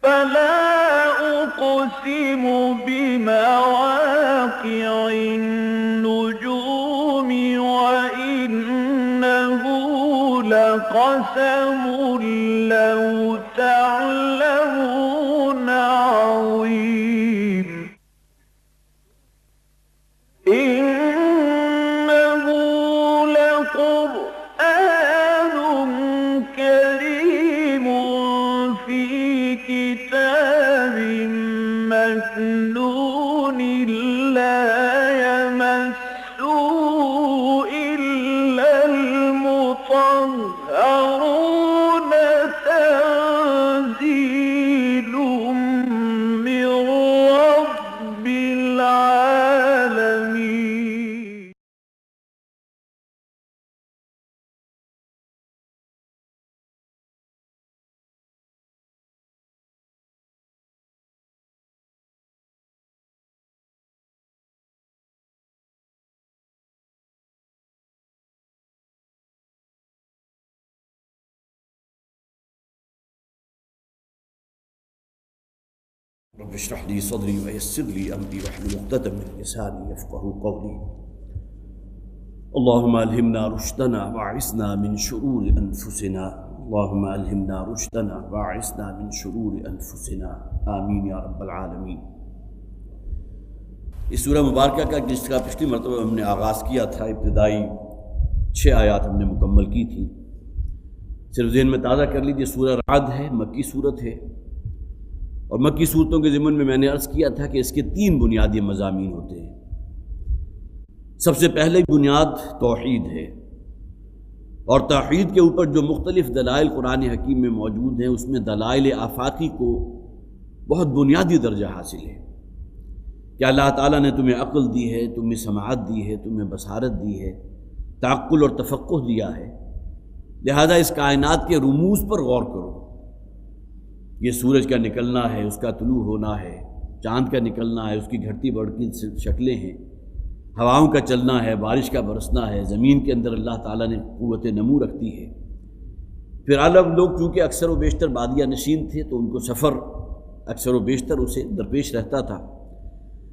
فلا أقسم بمواقع النجوم وإنه لقسم لو تعلمون عظيم إنه لقرآن كريم في كتاب مكنون لا يمسه إلا المطهرون تنزيل من رب العالمين. رب اشرح لي صدري ويسر لي امري واحلل عقدة من لساني يفقهوا قولي. اللهم الهمنا رشدنا واعصمنا من شرور انفسنا. اللهم الهمنا رشدنا واعصمنا من شرور انفسنا. آمین یا رب العالمین. اس سورہ مبارکہ کا جس کا پچھلی مرتبہ ہم نے آغاز کیا تھا، ابتدائی 6 آیات ہم نے مکمل کی تھی. صرف ذہن میں تازہ کر لیجیے، سورہ رعد ہے، مکی صورت ہے، اور مکی صورتوں کے ضمن میں نے عرض کیا تھا کہ اس کے 3 بنیادی مضامین ہوتے ہیں. سب سے پہلے بنیاد توحید ہے، اور توحید کے اوپر جو مختلف دلائل قرآن حکیم میں موجود ہیں اس میں دلائل آفاقی کو بہت بنیادی درجہ حاصل ہے کہ اللہ تعالیٰ نے تمہیں عقل دی ہے، تمہیں سماعت دی ہے، تمہیں بصارت دی ہے، تعقل اور تفقہ دیا ہے، لہذا اس کائنات کے رموز پر غور کرو. یہ سورج کا نکلنا ہے، اس کا طلوع ہونا ہے، چاند کا نکلنا ہے، اس کی گھٹتی بڑھتی شکلیں ہیں، ہواؤں کا چلنا ہے، بارش کا برسنا ہے، زمین کے اندر اللہ تعالیٰ نے قوت نمو رکھتی ہے. پھر عرب لوگ چونکہ اکثر و بیشتر بادیہ نشین تھے تو ان کو سفر اکثر و بیشتر اسے درپیش رہتا تھا،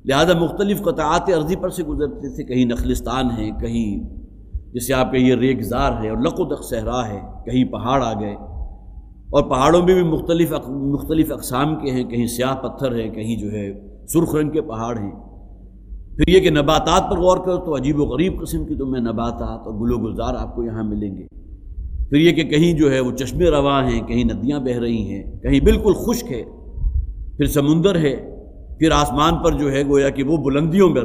لہذا مختلف قطعات ارضی پر سے گزرتے تھے. کہیں نخلستان ہے، کہیں جسے آپ کہیے ریگزار ہے اور لقدق صحرا ہے، کہیں پہاڑ آ گئے، اور پہاڑوں میں بھی مختلف اقسام کے ہیں، کہیں سیاہ پتھر ہیں، کہیں جو ہے سرخ رنگ کے پہاڑ ہیں. پھر یہ کہ نباتات پر غور کرو تو عجیب و غریب قسم کی تمہیں نباتات اور گل و گلزار آپ کو یہاں ملیں گے. پھر یہ کہ کہیں جو ہے وہ چشمے رواں ہیں، کہیں ندیاں بہہ رہی ہیں، کہیں بالکل خشک ہے، پھر سمندر ہے، پھر آسمان پر جو ہے گویا کہ وہ بلندیوں میں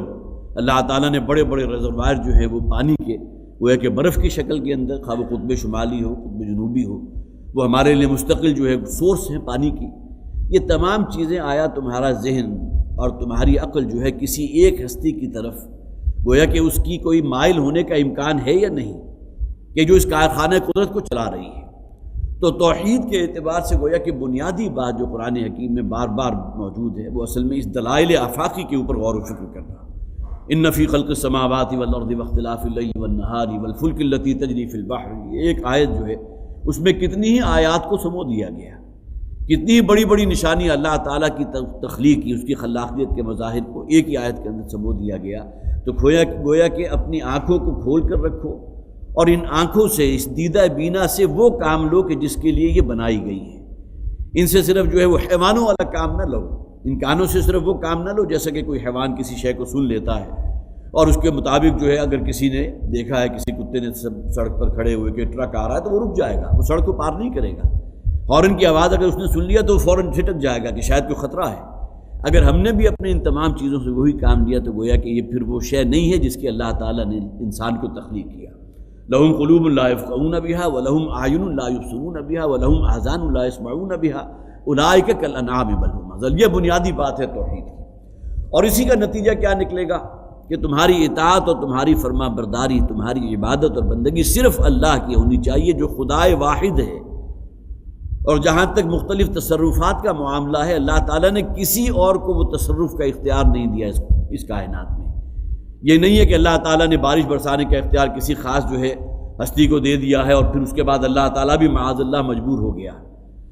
اللہ تعالیٰ نے بڑے بڑے ریزروائر جو ہے وہ پانی کے گویا کہ برف کی شکل کے اندر، خواہ وہ قطب شمالی ہو قطب جنوبی ہو، وہ ہمارے لیے مستقل جو ہے سورس ہیں پانی کی. یہ تمام چیزیں آیا تمہارا ذہن اور تمہاری عقل جو ہے کسی ایک ہستی کی طرف گویا کہ اس کی کوئی مائل ہونے کا امکان ہے یا نہیں کہ جو اس کارخانہ قدرت کو چلا رہی ہے. تو توحید کے اعتبار سے گویا کہ بنیادی بات جو قرآن حکیم میں بار بار موجود ہے وہ اصل میں اس دلائل آفاقی کے اوپر غور و فکر کرنا. ان فی خلق السماوات والارض واختلاف اللیل والنہار والفلک التی تجری فی البحر، یہ ایک آیت جو ہے اس میں کتنی ہی آیات کو سمو دیا گیا، کتنی بڑی بڑی نشانی اللہ تعالیٰ کی تخلیق کی، اس کی خلاقیت کے مظاہر کو ایک ہی آیت کے اندر سمو دیا گیا. تو گویا کہ اپنی آنکھوں کو کھول کر رکھو اور ان آنکھوں سے، اس دیدہ بینا سے وہ کام لو کہ جس کے لیے یہ بنائی گئی ہیں. ان سے صرف جو ہے وہ حیوانوں والا کام نہ لو، ان کانوں سے صرف وہ کام نہ لو جیسا کہ کوئی حیوان کسی شے کو سن لیتا ہے اور اس کے مطابق جو ہے اگر کسی نے دیکھا ہے، کسی کتے نے سڑک پر کھڑے ہوئے کہ ٹرک آ رہا ہے تو وہ رک جائے گا، وہ سڑک کو پار نہیں کرے گا. ہارن کی آواز اگر اس نے سن لیا تو وہ فوراً چھٹک جائے گا کہ شاید کوئی خطرہ ہے. اگر ہم نے بھی اپنے ان تمام چیزوں سے وہی کام لیا تو گویا کہ یہ پھر وہ شے نہیں ہے جس کی اللہ تعالیٰ نے انسان کو تخلیق کیا. لہم قلوب لا یفقہون بہا ولہم اعین لا یبصرون بہا ولہم آذان لا یسمعون بہا اولئک کالانعام بل هم اضل. یہ بنیادی بات ہے توحید کی. اور اسی کا نتیجہ کیا نکلے گا کہ تمہاری اطاعت اور تمہاری فرما برداری، تمہاری عبادت اور بندگی صرف اللہ کی ہونی چاہیے جو خدائے واحد ہے. اور جہاں تک مختلف تصرفات کا معاملہ ہے، اللہ تعالیٰ نے کسی اور کو وہ تصرف کا اختیار نہیں دیا اس کائنات میں. یہ نہیں ہے کہ اللہ تعالیٰ نے بارش برسانے کا اختیار کسی خاص جو ہے ہستی کو دے دیا ہے اور پھر اس کے بعد اللہ تعالیٰ بھی معاذ اللہ مجبور ہو گیا.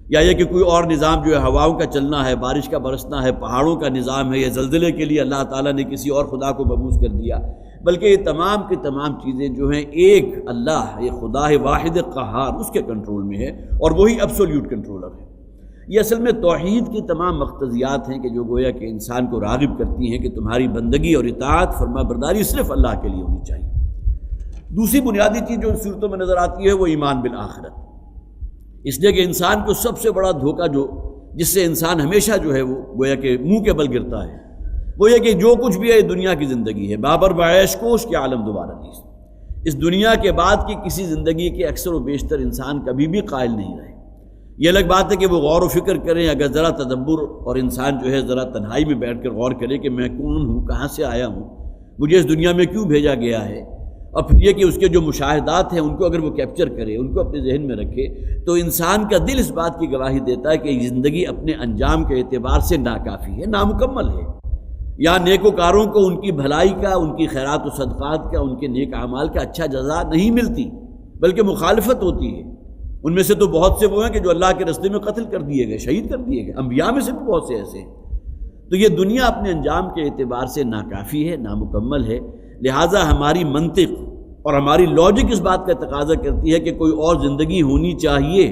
یا یہ کہ کوئی اور نظام جو ہے ہواؤں کا چلنا ہے، بارش کا برسنا ہے، پہاڑوں کا نظام ہے، یا زلزلے کے لیے اللہ تعالیٰ نے کسی اور خدا کو مبعوث کر دیا، بلکہ یہ تمام کی تمام چیزیں جو ہیں ایک اللہ، یہ خدا ہے واحد قہار، اس کے کنٹرول میں ہے، اور وہی ایبسولوٹ کنٹرولر ہے۔ یہ اصل میں توحید کی تمام مقتضیات ہیں کہ جو گویا کہ انسان کو راغب کرتی ہیں کہ تمہاری بندگی اور اطاعت، فرما برداری صرف اللہ کے لیے ہونی چاہیے۔ دوسری بنیادی چیز جو ان صورتوں میں نظر آتی ہے وہ ایمان بالآخرت، اس لیے کہ انسان کو سب سے بڑا دھوکہ جس سے انسان ہمیشہ جو ہے وہ گویا کہ منہ کے بل گرتا ہے، وہ یہ کہ جو کچھ بھی ہے دنیا کی زندگی ہے، بابر بعیش کوش کے عالم دوبارہ نہیں، اس دنیا کے بعد کی کسی زندگی کے اکثر و بیشتر انسان کبھی بھی قائل نہیں رہے۔ یہ الگ بات ہے کہ وہ غور و فکر کریں، اگر ذرا تدبر اور انسان جو ہے ذرا تنہائی میں بیٹھ کر غور کرے کہ میں کون ہوں، کہاں سے آیا ہوں، مجھے اس دنیا میں کیوں بھیجا گیا ہے، اور پھر یہ کہ اس کے جو مشاہدات ہیں ان کو اگر وہ کیپچر کرے، ان کو اپنے ذہن میں رکھے، تو انسان کا دل اس بات کی گواہی دیتا ہے کہ یہ زندگی اپنے انجام کے اعتبار سے ناکافی ہے، نامکمل ہے۔ یا نیکوکاروں کو ان کی بھلائی کا، ان کی خیرات و صدقات کا، ان کے نیک اعمال کا اچھا جزا نہیں ملتی، بلکہ مخالفت ہوتی ہے۔ ان میں سے تو بہت سے وہ ہیں کہ جو اللہ کے راستے میں قتل کر دیے گئے، شہید کر دیے گئے، انبیاء میں سے بھی بہت سے ایسے ہیں۔ تو یہ دنیا اپنے انجام کے اعتبار سے ناکافی ہے، نامکمل ہے، لہٰذا ہماری منطق اور ہماری لاجک اس بات کا تقاضا کرتی ہے کہ کوئی اور زندگی ہونی چاہیے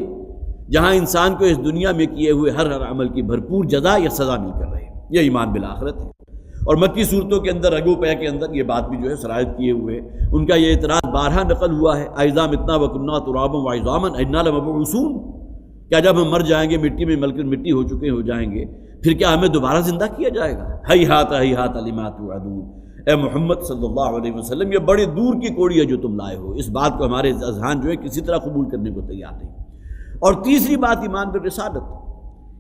جہاں انسان کو اس دنیا میں کیے ہوئے ہر عمل کی بھرپور جزا یا سزا مل کر رہے۔ یہ ایمان بالآخرت ہے۔ اور مکی صورتوں کے اندر رگو پے کے اندر یہ بات بھی جو ہے سرایت کیے ہوئے ان کا یہ اعتراض بارہا نقل ہوا ہے، اَإِذَا مِتْنَا وَكُنَّا تُرَابًا وَعِظَامًا أَإِنَّا لَمَبْعُوثُونَ، کیا جب ہم مر جائیں گے، مٹی میں مل کر مٹی ہو چکے ہو جائیں گے، پھر کیا ہمیں دوبارہ زندہ کیا جائے گا؟ ہیہات ہیہات لما توعدون، اے محمد صلی اللہ علیہ وسلم، یہ بڑی دور کی کوڑی ہے جو تم لائے ہو، اس بات کو ہمارے اذہان جو ہے کسی طرح قبول کرنے کو تیار نہیں۔ اور تیسری بات ایمان بالرسالت،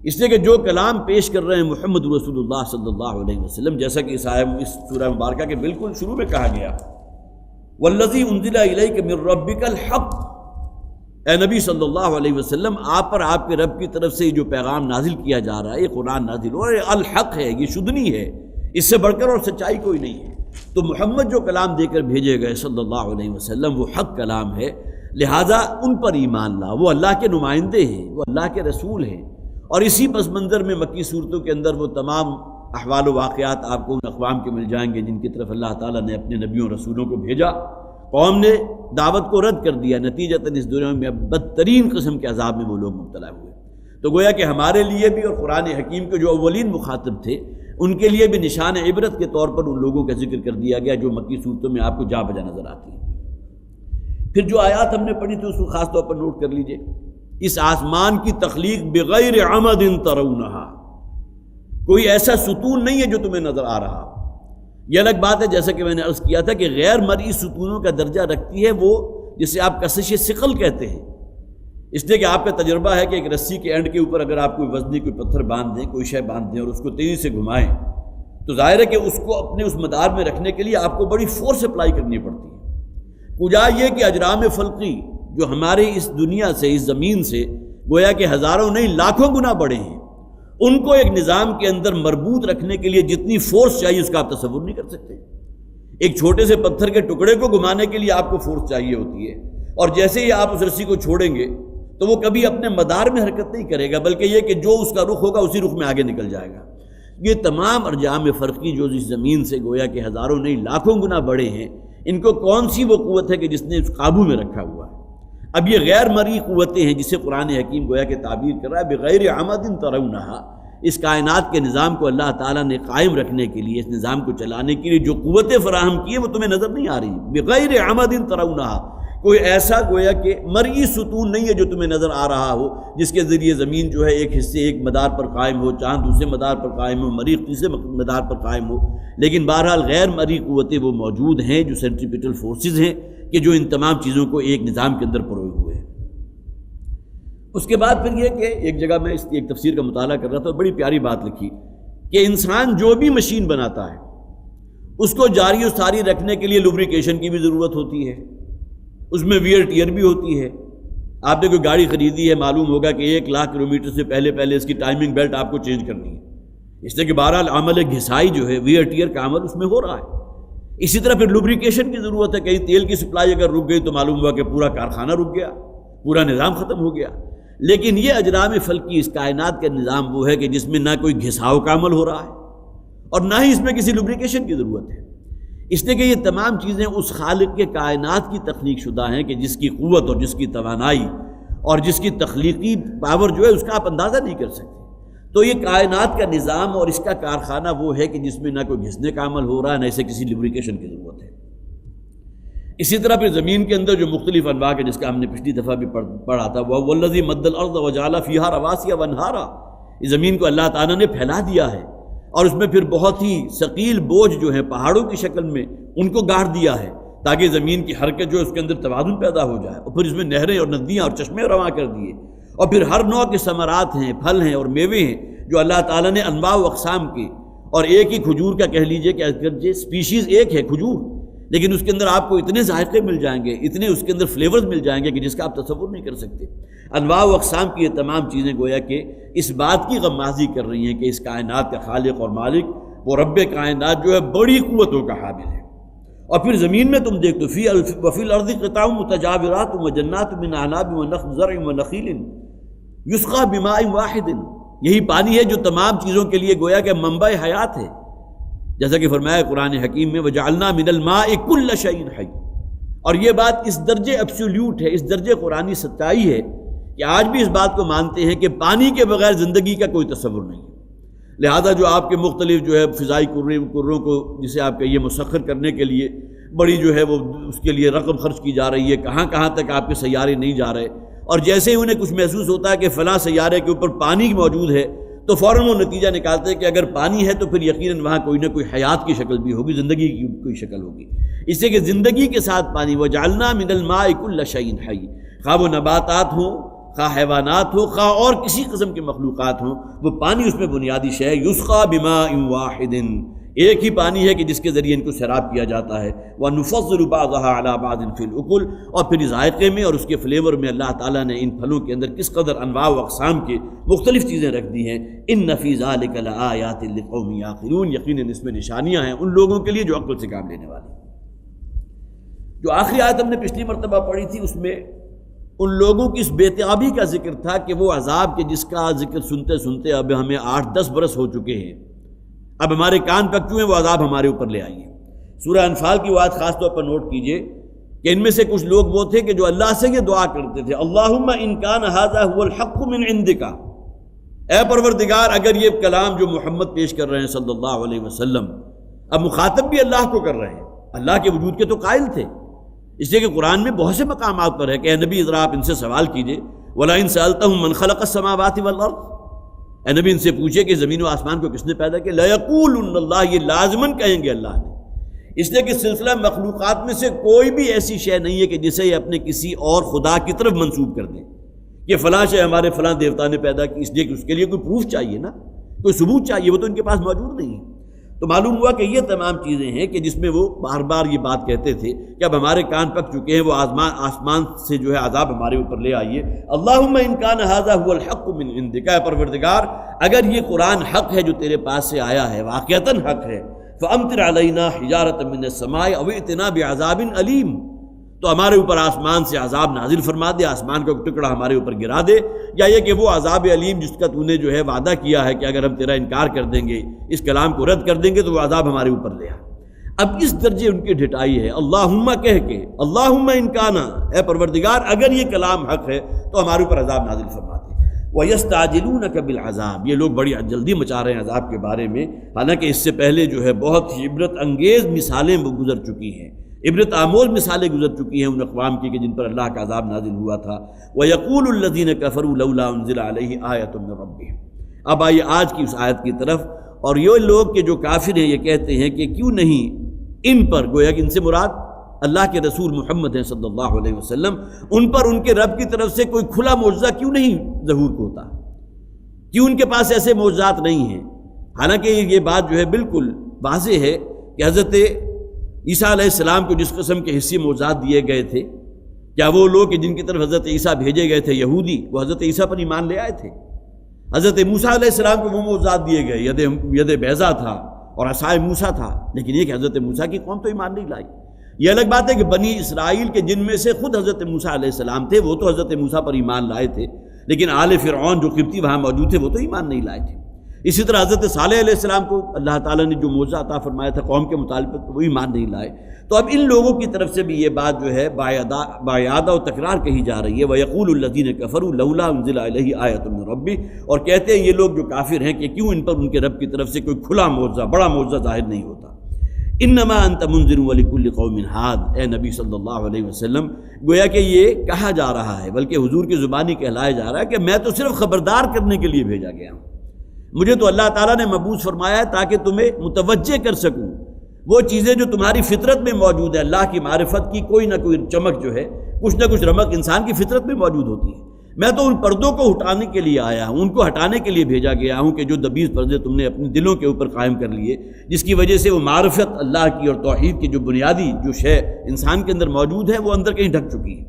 اس لیے کہ جو کلام پیش کر رہے ہیں محمد رسول اللہ صلی اللہ علیہ وسلم، جیسا کہ اس سورہ مبارکہ کے بالکل شروع میں کہا گیا، والذی انزل الیک من ربک الحق، اے نبی صلی اللہ علیہ وسلم، آپ پر آپ کے رب کی طرف سے جو پیغام نازل کیا جا رہا ہے، یہ قرآن نازل ہو رہا ہے، الحق ہے، یہ شدنی ہے، اس سے بڑھ کر اور سچائی کوئی نہیں ہے۔ تو محمد جو کلام دے کر بھیجے گئے صلی اللہ علیہ وسلم وہ حق کلام ہے، لہٰذا ان پر ایمان لا، وہ اللہ کے نمائندے ہیں، وہ اللہ کے رسول ہیں۔ اور اسی پس منظر میں مکی صورتوں کے اندر وہ تمام احوال و واقعات آپ کو ان اقوام کے مل جائیں گے جن کی طرف اللہ تعالیٰ نے اپنے نبیوں رسولوں کو بھیجا، قوم نے دعوت کو رد کر دیا، نتیجتاً اس دنیا میں بدترین قسم کے عذاب میں وہ لوگ مبتلا ہوئے۔ تو گویا کہ ہمارے لیے بھی اور قرآن حکیم کے جو اولین مخاطب تھے ان کے لیے بھی نشان عبرت کے طور پر ان لوگوں کا ذکر کر دیا گیا جو مکی صورتوں میں آپ کو جا بجا نظر آتی ہیں۔ پھر جو آیات ہم نے پڑھی تھی اس کو خاص طور پر نوٹ کر لیجئے، اس آسمان کی تخلیق بغیر عمد ترونہا، کوئی ایسا ستون نہیں ہے جو تمہیں نظر آ رہا۔ یہ الگ بات ہے جیسا کہ میں نے عرض کیا تھا کہ غیر مرئی ستونوں کا درجہ رکھتی ہے وہ جسے آپ کشش ثقل کہتے ہیں، اس لیے کہ آپ کا تجربہ ہے کہ ایک رسی کے اینڈ کے اوپر اگر آپ کوئی وزنی کوئی پتھر باندھ دیں، کوئی شے باندھ دیں اور اس کو تیزی سے گھمائیں تو ظاہر ہے کہ اس کو اپنے اس مدار میں رکھنے کے لیے آپ کو بڑی فورس اپلائی کرنی پڑتی ہے۔ کجا یہ کہ اجرام فلقی جو ہمارے اس دنیا سے، اس زمین سے گویا کہ ہزاروں نہیں لاکھوں گنا بڑے ہیں، ان کو ایک نظام کے اندر مربوط رکھنے کے لیے جتنی فورس چاہیے اس کا آپ تصور نہیں کر سکتے۔ ایک چھوٹے سے پتھر کے ٹکڑے کو گھمانے کے لیے آپ کو فورس چاہیے ہوتی ہے، اور جیسے ہی آپ اس رسی کو چھوڑیں گے تو وہ کبھی اپنے مدار میں حرکت نہیں کرے گا، بلکہ یہ کہ جو اس کا رخ ہوگا اسی رخ میں آگے نکل جائے گا۔ یہ تمام ارجام فرقی جو اس زمین سے گویا کہ ہزاروں نہیں لاکھوں گنا بڑے ہیں، ان کو کون سی وہ قوت ہے کہ جس نے اس قابو میں رکھا ہوا ہے؟ اب یہ غیر مرئی قوتیں ہیں جسے قرآن حکیم گویا کہ تعبیر کر رہا ہے بغیر عمد ترونہا، اس کائنات کے نظام کو اللہ تعالیٰ نے قائم رکھنے کے لیے، اس نظام کو چلانے کے لیے جو قوتیں فراہم کی ہیں وہ تمہیں نظر نہیں آ رہی۔ بغیر عمد ترونہا، کوئی ایسا گویا کہ مرئی ستون نہیں ہے جو تمہیں نظر آ رہا ہو جس کے ذریعے زمین جو ہے ایک حصے ایک مدار پر قائم ہو، چاند دوسرے مدار پر قائم ہو، مریخ تیسرے مدار پر قائم ہو، لیکن بہرحال غیر مرئی قوتیں وہ موجود ہیں جو سینٹریپیٹل فورسز ہیں کہ جو ان تمام چیزوں کو ایک نظام کے اندر پروئے ہوئے ہیں۔ اس کے بعد پھر یہ کہ ایک جگہ میں اس کی ایک تفسیر کا مطالعہ کر رہا تھا، بڑی پیاری بات لکھی کہ انسان جو بھی مشین بناتا ہے اس کو جاری و ساری رکھنے کے لیے لوبریکیشن کی بھی ضرورت ہوتی ہے، اس میں ویئر ٹیئر بھی ہوتی ہے۔ آپ نے کوئی گاڑی خریدی ہے، معلوم ہوگا کہ 1,00,000 کلومیٹر سے پہلے اس کی ٹائمنگ بیلٹ آپ کو چینج کرنی ہے، اس لیے کہ بہرحال عمل گھسائی جو ہے ویئر ٹیئر کا عمل اس میں ہو رہا ہے۔ اسی طرح پھر لوبریکیشن کی ضرورت ہے، کہیں تیل کی سپلائی اگر رک گئی تو معلوم ہوا کہ پورا کارخانہ رک گیا، پورا نظام ختم ہو گیا۔ لیکن یہ اجرام فلکی، اس کائنات کا نظام وہ ہے کہ جس میں نہ کوئی گھساؤ کا عمل ہو رہا ہے اور نہ ہی اس میں کسی لوبریکیشن کی ضرورت ہے، اس لیے کہ یہ تمام چیزیں اس خالق کے کائنات کی تخلیق شدہ ہیں کہ جس کی قوت اور جس کی توانائی اور جس کی تخلیقی پاور جو ہے اس کا آپ اندازہ نہیں کر سکتے۔ تو یہ کائنات کا نظام اور اس کا کارخانہ وہ ہے کہ جس میں نہ کوئی گھسنے کا عمل ہو رہا ہے، نہ اسے کسی لوبریکیشن کی ضرورت ہے۔ اسی طرح پھر زمین کے اندر جو مختلف انواع کے، جس کا ہم نے پچھلی دفعہ بھی پڑھا تھا، وہ الذی مد الارض وجعل فیہا رواسی وانہارا، اس زمین کو اللہ تعالیٰ نے پھیلا دیا ہے اور اس میں پھر بہت ہی ثقیل بوجھ جو ہیں پہاڑوں کی شکل میں ان کو گاڑ دیا ہے تاکہ زمین کی حرکت جو ہے اس کے اندر توازن پیدا ہو جائے، اور پھر اس میں نہریں اور ندیاں اور چشمے رواں کر دیے، اور پھر ہر نوع کے ثمرات ہیں، پھل ہیں اور میوے ہیں جو اللہ تعالیٰ نے انواع و اقسام کے، اور ایک ہی کھجور کا کہہ لیجئے کہ اگرچہ اسپیشیز ایک ہے کھجور، لیکن اس کے اندر آپ کو اتنے ذائقے مل جائیں گے، اتنے اس کے اندر فلیورز مل جائیں گے کہ جس کا آپ تصور نہیں کر سکتے۔ انواع و اقسام کی یہ تمام چیزیں گویا کہ اس بات کی غمازی کر رہی ہیں کہ اس کائنات کا خالق اور مالک وہ رب کائنات جو ہے بڑی قوتوں کا حامل ہے۔ اور پھر زمین میں تم دیکھ تو وفی الارض قطع متجاورات وجنات من اعناب ونخل زرع ونخیل یسقى بماء واحد، یہی پانی ہے جو تمام چیزوں کے لیے گویا کہ منبع حیات ہے، جیسا کہ فرمایا قرآن حکیم میں وجعلنا من الماء كل شيء حي، اور یہ بات اس درجے ایبسولوٹ ہے، اس درجے قرآنی سچائی ہے کہ آج بھی اس بات کو مانتے ہیں کہ پانی کے بغیر زندگی کا کوئی تصور نہیں ہے۔ لہذا جو آپ کے مختلف جو ہے فضائی کروں کو جسے آپ کہیے مسخر کرنے کے لیے بڑی جو ہے وہ اس کے لیے رقم خرچ کی جا رہی ہے، کہاں کہاں تک آپ کے سیارے نہیں جا رہے، اور جیسے ہی انہیں کچھ محسوس ہوتا ہے کہ فلاں سیارے کے اوپر پانی موجود ہے تو فوراً وہ نتیجہ نکالتے ہیں کہ اگر پانی ہے تو پھر یقیناً وہاں کوئی نہ کوئی حیات کی شکل بھی ہوگی، زندگی کی کوئی شکل ہوگی، اس سے کہ زندگی کے ساتھ پانی وجعلنا من الماء كل شيء حي، خواہ وہ نباتات ہوں، خواہ حیوانات ہو، خواہ اور کسی قسم کے مخلوقات ہوں، وہ پانی اس میں بنیادی شے ہے۔ یسقى بماء واحد، ایک ہی پانی ہے کہ جس کے ذریعے ان کو سیراب کیا جاتا ہے۔ وَنُفَضِّلُ بَعْضَهَا عَلَى بَعْضٍ فِي الْأُكُلِ، اور پھر ذائقے میں اور اس کے فلیور میں اللہ تعالیٰ نے ان پھلوں کے اندر کس قدر انواع و اقسام کے مختلف چیزیں رکھ دی ہیں۔ إِنَّ فِي ذَلِكَ لَآيَاتٍ لِقَوْمٍ يَعْقِلُونَ، یقیناً اس میں نشانیاں ہیں ان لوگوں کے لیے جو عقل سے کام لینے والے ہیں۔ جو آخری آیت ہم نے پچھلی مرتبہ پڑھی تھی اس میں ان لوگوں کی اس بےتابی کا ذکر تھا کہ وہ عذاب کے جس کا ذکر سنتے سنتے اب ہمیں 8-10 برس ہو چکے ہیں، اب ہمارے کان پک چکے ہیں، وہ عذاب ہمارے اوپر لے آئیے۔ سورہ انفال کی بات خاص طور پر نوٹ کیجئے کہ ان میں سے کچھ لوگ وہ تھے کہ جو اللہ سے یہ دعا کرتے تھے، اللہم ان کان ھذا ھو الحق من عندک، اے پروردگار اگر یہ کلام جو محمد پیش کر رہے ہیں صلی اللہ علیہ وسلم، اب مخاطب بھی اللہ کو کر رہے ہیں، اللہ کے وجود کے تو قائل تھے، اس لیے کہ قرآن میں بہت سے مقامات پر ہے کہ اے نبی ذرا آپ ان سے سوال کیجئے، وَلَئِن سَأَلْتَهُم مَّن خَلَقَ السَّمَاوَاتِ وَالْأَرْضِ، اے نبی ان سے پوچھے کہ زمین و آسمان کو کس نے پیدا کیا، لَيَقُولُنَّ اللَّهُ، یہ لازماً کہیں گے اللہ نے، اس لیے کہ سلسلہ مخلوقات میں سے کوئی بھی ایسی شے نہیں ہے کہ جسے یہ اپنے کسی اور خدا کی طرف منسوب کر دیں کہ فلاں شے ہمارے فلاں دیوتا نے پیدا کی، اس لیے کہ اس کے لیے کوئی پروف چاہیے نا، کوئی ثبوت چاہیے، وہ تو ان کے پاس موجود نہیں ہے۔ تو معلوم ہوا کہ یہ تمام چیزیں ہیں کہ جس میں وہ بار بار یہ بات کہتے تھے کہ اب ہمارے کان پک چکے ہیں، وہ آسمان سے جو ہے عذاب ہمارے اوپر لے آئیے۔ اللہم ان کان ھذا ھو الحق من عندک، اے پروردگار اگر یہ قرآن حق ہے جو تیرے پاس سے آیا ہے، واقعتاً حق ہے، فامطر علینا حجارۃ من السماء او ائتنا بعذاب علیم، تو ہمارے اوپر آسمان سے عذاب نازل فرما دے، آسمان کا ٹکڑا ہمارے اوپر گرا دے، یا یہ کہ وہ عذاب علیم جس کا تو نے جو ہے وعدہ کیا ہے کہ اگر ہم تیرا انکار کر دیں گے، اس کلام کو رد کر دیں گے تو وہ عذاب ہمارے اوپر لے آ۔ اب اس درجے ان کی ڈھٹائی ہے، اللہم کہہ کے، اللہم ان کانا، اے پروردگار اگر یہ کلام حق ہے تو ہمارے اوپر عذاب نازل فرما دے۔ وَيَسْتَعْجِلُونَكَ بِالْعَذَابِ، یہ لوگ بڑی جلدی مچا رہے ہیں عذاب کے بارے میں، حالانکہ اس سے پہلے جو ہے بہت ہی عبرت انگیز مثالیں گزر چکی ہیں، عبرت آموز مثالیں گزر چکی ہیں ان اقوام کی کہ جن پر اللہ کا عذاب نازل ہوا تھا۔ وَيَقُولُ الَّذِينَ كَفَرُوا لَوْلَا أُنزِلَ عَلَيْهِ آيَةٌ مِّن رَّبِّهِ، اب آئیے آج کی اس آیت کی طرف، اور یہ لوگ کہ جو کافر ہیں یہ کہتے ہیں کہ کیوں نہیں ان پر، گویا کہ ان سے مراد اللہ کے رسول محمد ہیں صلی اللہ علیہ وسلم، ان پر ان کے رب کی طرف سے کوئی کھلا معجزہ کیوں نہیں ظہور کو ہوتا، کیوں ان کے پاس ایسے معجزات نہیں ہیں؟ حالانکہ یہ بات جو ہے بالکل واضح ہے کہ حضرت عیسیٰ علیہ السلام کو جس قسم کے حصے معجزات دیے گئے تھے، کیا وہ لوگ کہ جن کی طرف حضرت عیسیٰ بھیجے گئے تھے یہودی، وہ حضرت عیسیٰ پر ایمان لے آئے تھے؟ حضرت موسیٰ علیہ السلام کو وہ معجزات دیے گئے، ید بیضا تھا اور عصائے موسیٰ تھا، لیکن یہ کہ حضرت موسیٰ کی قوم تو ایمان نہیں لائی۔ یہ الگ بات ہے کہ بنی اسرائیل کے جن میں سے خود حضرت موسیٰ علیہ السلام تھے وہ تو حضرت موسیٰ پر ایمان لائے تھے، لیکن آل فرعون جو قبطی وہاں موجود تھے وہ تو ایمان نہیں لائے تھے۔ اسی طرح حضرت صالح علیہ السلام کو اللہ تعالیٰ نے جو معجزہ عطا فرمایا تھا قوم کے مطالبت وہ ایمان نہیں لائے۔ تو اب ان لوگوں کی طرف سے بھی یہ بات جو ہے باعادہ و تکرار کہی جا رہی ہے، وَيَقُولُ الَّذِينَ كَفَرُوا لَوْلَا أُنزِلَ عَلَيْهِ آيَةٌ مِّن رَّبِّهِ، اور کہتے ہیں یہ لوگ جو کافر ہیں کہ کیوں ان پر ان کے رب کی طرف سے کوئی کھلا معجزہ، بڑا معجزہ ظاہر نہیں ہوتا۔ انما انت منذر ولکل قوم ہاد، اے نبی صلی اللہ علیہ وسلم، گویا کہ یہ کہا جا رہا ہے، بلکہ حضور کی زبانی کہلایا جا رہا ہے کہ میں تو صرف خبردار کرنے کے لیے بھیجا گیا ہوں، مجھے تو اللہ تعالیٰ نے مبعوث فرمایا ہے تاکہ تمہیں متوجہ کر سکوں وہ چیزیں جو تمہاری فطرت میں موجود ہے۔ اللہ کی معرفت کی کوئی نہ کوئی چمک جو ہے، کچھ نہ کچھ رمق انسان کی فطرت میں موجود ہوتی ہے۔ میں تو ان پردوں کو ہٹانے کے لیے آیا ہوں، ان کو ہٹانے کے لیے بھیجا گیا ہوں کہ جو دبیز پردے تم نے اپنے دلوں کے اوپر قائم کر لیے، جس کی وجہ سے وہ معرفت اللہ کی اور توحید کی جو بنیادی جو شے انسان کے اندر موجود ہے وہ اندر کہیں ڈھک چکی ہے۔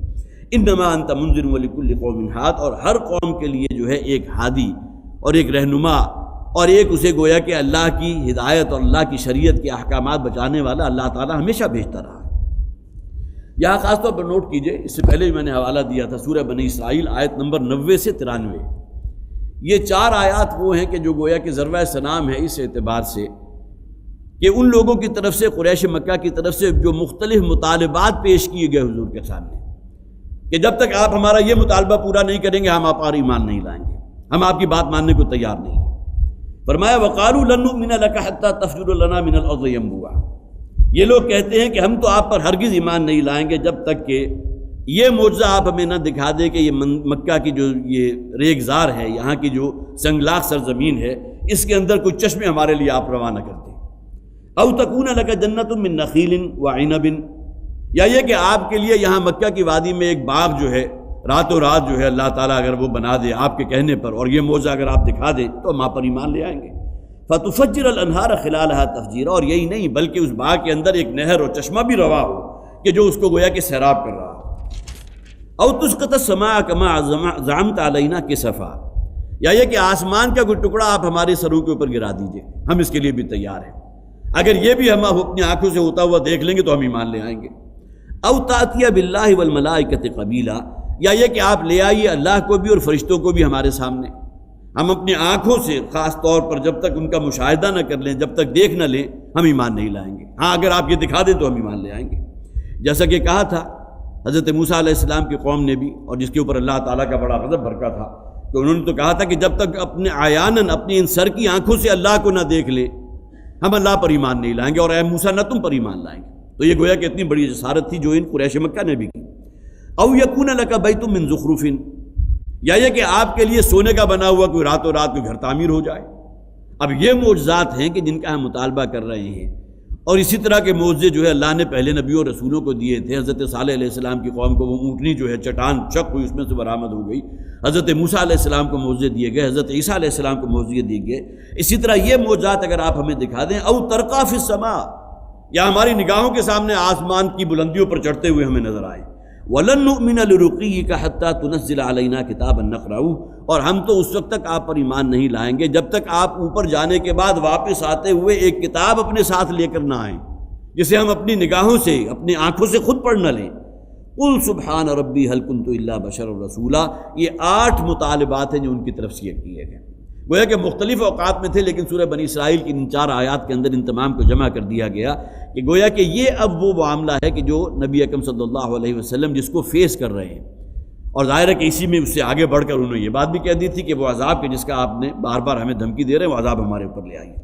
انما انت منذر ولکل قوم ہاد، اور ہر قوم کے لیے جو ہے ایک ہادی اور ایک رہنما اور ایک اسے گویا کہ اللہ کی ہدایت اور اللہ کی شریعت کے احکامات بچانے والا اللہ تعالیٰ ہمیشہ بھیجتا رہا ہے۔ یہاں خاص طور پر نوٹ کیجئے، اس سے پہلے بھی میں نے حوالہ دیا تھا سورہ بنی اسرائیل آیت نمبر 90 سے 93، یہ 4 آیات وہ ہیں کہ جو گویا کہ ذروہ سنام ہے اس اعتبار سے کہ ان لوگوں کی طرف سے، قریش مکہ کی طرف سے جو مختلف مطالبات پیش کیے گئے حضور کے سامنے کہ جب تک آپ ہمارا یہ مطالبہ پورا نہیں کریں گے ہم آپ پر ایمان نہیں لائیں گے، ہم آپ کی بات ماننے کو تیار نہیں ہیں۔ فرمایا وَقَالُوا لَن نُؤْمِنَ لَكَ حَتَّى تَفْجُرَ لَنَا مِنَ الْأَرْضِ يَنبُوعًا، یہ لوگ کہتے ہیں کہ ہم تو آپ پر ہرگز ایمان نہیں لائیں گے جب تک کہ یہ معجزہ آپ ہمیں نہ دکھا دے کہ یہ مکہ کی جو یہ ریگزار ہے، یہاں کی جو سنگلاخ سرزمین ہے، اس کے اندر کوئی چشمے ہمارے لیے آپ روانہ کر دیں۔ أَوْ تَكُونَ لَكَ جَنَّةٌ مِّن نَخِيلٍ وَعِنَبٍ، یا یہ کہ آپ کے لیے یہاں مکہ کی وادی میں ایک باغ جو ہے راتوں رات جو ہے اللہ تعالیٰ اگر وہ بنا دے آپ کے کہنے پر، اور یہ معجزہ اگر آپ دکھا دیں تو ہم آپ پر ایمان لے آئیں گے۔ فَتُفَجِّرَ الْأَنْهَارَ خِلَالَهَا تَفْجِيرًا، اور یہی نہیں بلکہ اس باغ کے اندر ایک نہر اور چشمہ بھی روا ہو کہ جو اس کو گویا کہ سیراب کر رہا ہو۔ أَوْ تُسْقِطَ السَّمَاءَ كَمَا زَعَمْتَ عَلَيْنَا كِسَفًا، یا یہ کہ آسمان کا کوئی ٹکڑا آپ ہمارے سروں کے اوپر گرا دیجئے، ہم اس کے لیے بھی تیار ہیں، اگر یہ بھی ہم اپنی آنکھوں سے ہوتا ہوا دیکھ لیں گے تو ہم ایمان لے آئیں گے۔ أَوْ تَأْتِيَ بِاللَّهِ وَالْمَلَائِكَةِ قَبِيلًا، یا یہ کہ آپ لے آئیے اللہ کو بھی اور فرشتوں کو بھی ہمارے سامنے، ہم اپنی آنکھوں سے خاص طور پر جب تک ان کا مشاہدہ نہ کر لیں، جب تک دیکھ نہ لیں، ہم ایمان نہیں لائیں گے۔ ہاں اگر آپ یہ دکھا دیں تو ہم ایمان لے آئیں گے، جیسا کہ کہا تھا حضرت موسیٰ علیہ السلام کی قوم نے بھی، اور جس کے اوپر اللہ تعالیٰ کا بڑا غضب بھڑکا تھا کہ انہوں نے تو کہا تھا کہ جب تک اپنے عیاناً اپنی ان سر کی آنکھوں سے اللہ کو نہ دیکھ لیں ہم اللہ پر ایمان نہیں لائیں گے، اور اے موسیٰ نہ تم پر ایمان لائیں گے۔ تو یہ گویا کہ اتنی بڑی جسارت تھی جو ان قریش مکہ نے بھی کی۔ او یکون لک بیت من زخرف، یا یہ کہ آپ کے لیے سونے کا بنا ہوا کوئی راتوں رات کوئی گھر تعمیر ہو جائے۔ اب یہ معجزات ہیں کہ جن کا ہم مطالبہ کر رہے ہیں، اور اسی طرح کے معجزے جو ہے اللہ نے پہلے نبیوں اور رسولوں کو دیے تھے۔ حضرت صالح علیہ السلام کی قوم کو وہ اونٹنی جو ہے چٹان چک ہوئی اس میں سے برآمد ہو گئی، حضرت موسیٰ علیہ السلام کو معجزے دیے گئے، حضرت عیسیٰ علیہ السلام کو معجزے دیے گئے۔ اسی طرح یہ معجزات اگر آپ ہمیں دکھا دیں، او ترقا فی السماء، یا ہماری نگاہوں کے سامنے آسمان کی بلندیوں پر چڑھتے ہوئے ہمیں نظر آئے۔ وَلَن نُؤْمِنَ لِرُقِيِّكَ حَتَّى تُنَزِّلَ عَلَيْنَا كِتَابًا نَقْرَؤُهُ، اور ہم تو اس وقت تک آپ پر ایمان نہیں لائیں گے جب تک آپ اوپر جانے کے بعد واپس آتے ہوئے ایک کتاب اپنے ساتھ لے کر نہ آئیں جسے ہم اپنی نگاہوں سے اپنی آنکھوں سے خود پڑھ نہ لیں۔ قُلْ سُبْحَانَ رَبِّي هَلْ كُنْتُ إِلَّا بَشَرًا رَسُولًا، یہ 8 مطالبات ہیں جو ان کی طرف سے کیے گئے، گویا کہ مختلف اوقات میں تھے، لیکن سورہ بنی اسرائیل کی ان 4 آیات کے اندر ان تمام کو جمع کر دیا گیا کہ گویا کہ یہ اب وہ معاملہ ہے کہ جو نبی اکرم صلی اللہ علیہ وسلم جس کو فیس کر رہے ہیں، اور ظاہر ہے کہ اسی میں اس سے آگے بڑھ کر انہوں نے یہ بات بھی کہہ دی تھی کہ وہ عذاب کے جس کا آپ نے بار بار ہمیں دھمکی دے رہے ہیں وہ عذاب ہمارے اوپر لے آئیے۔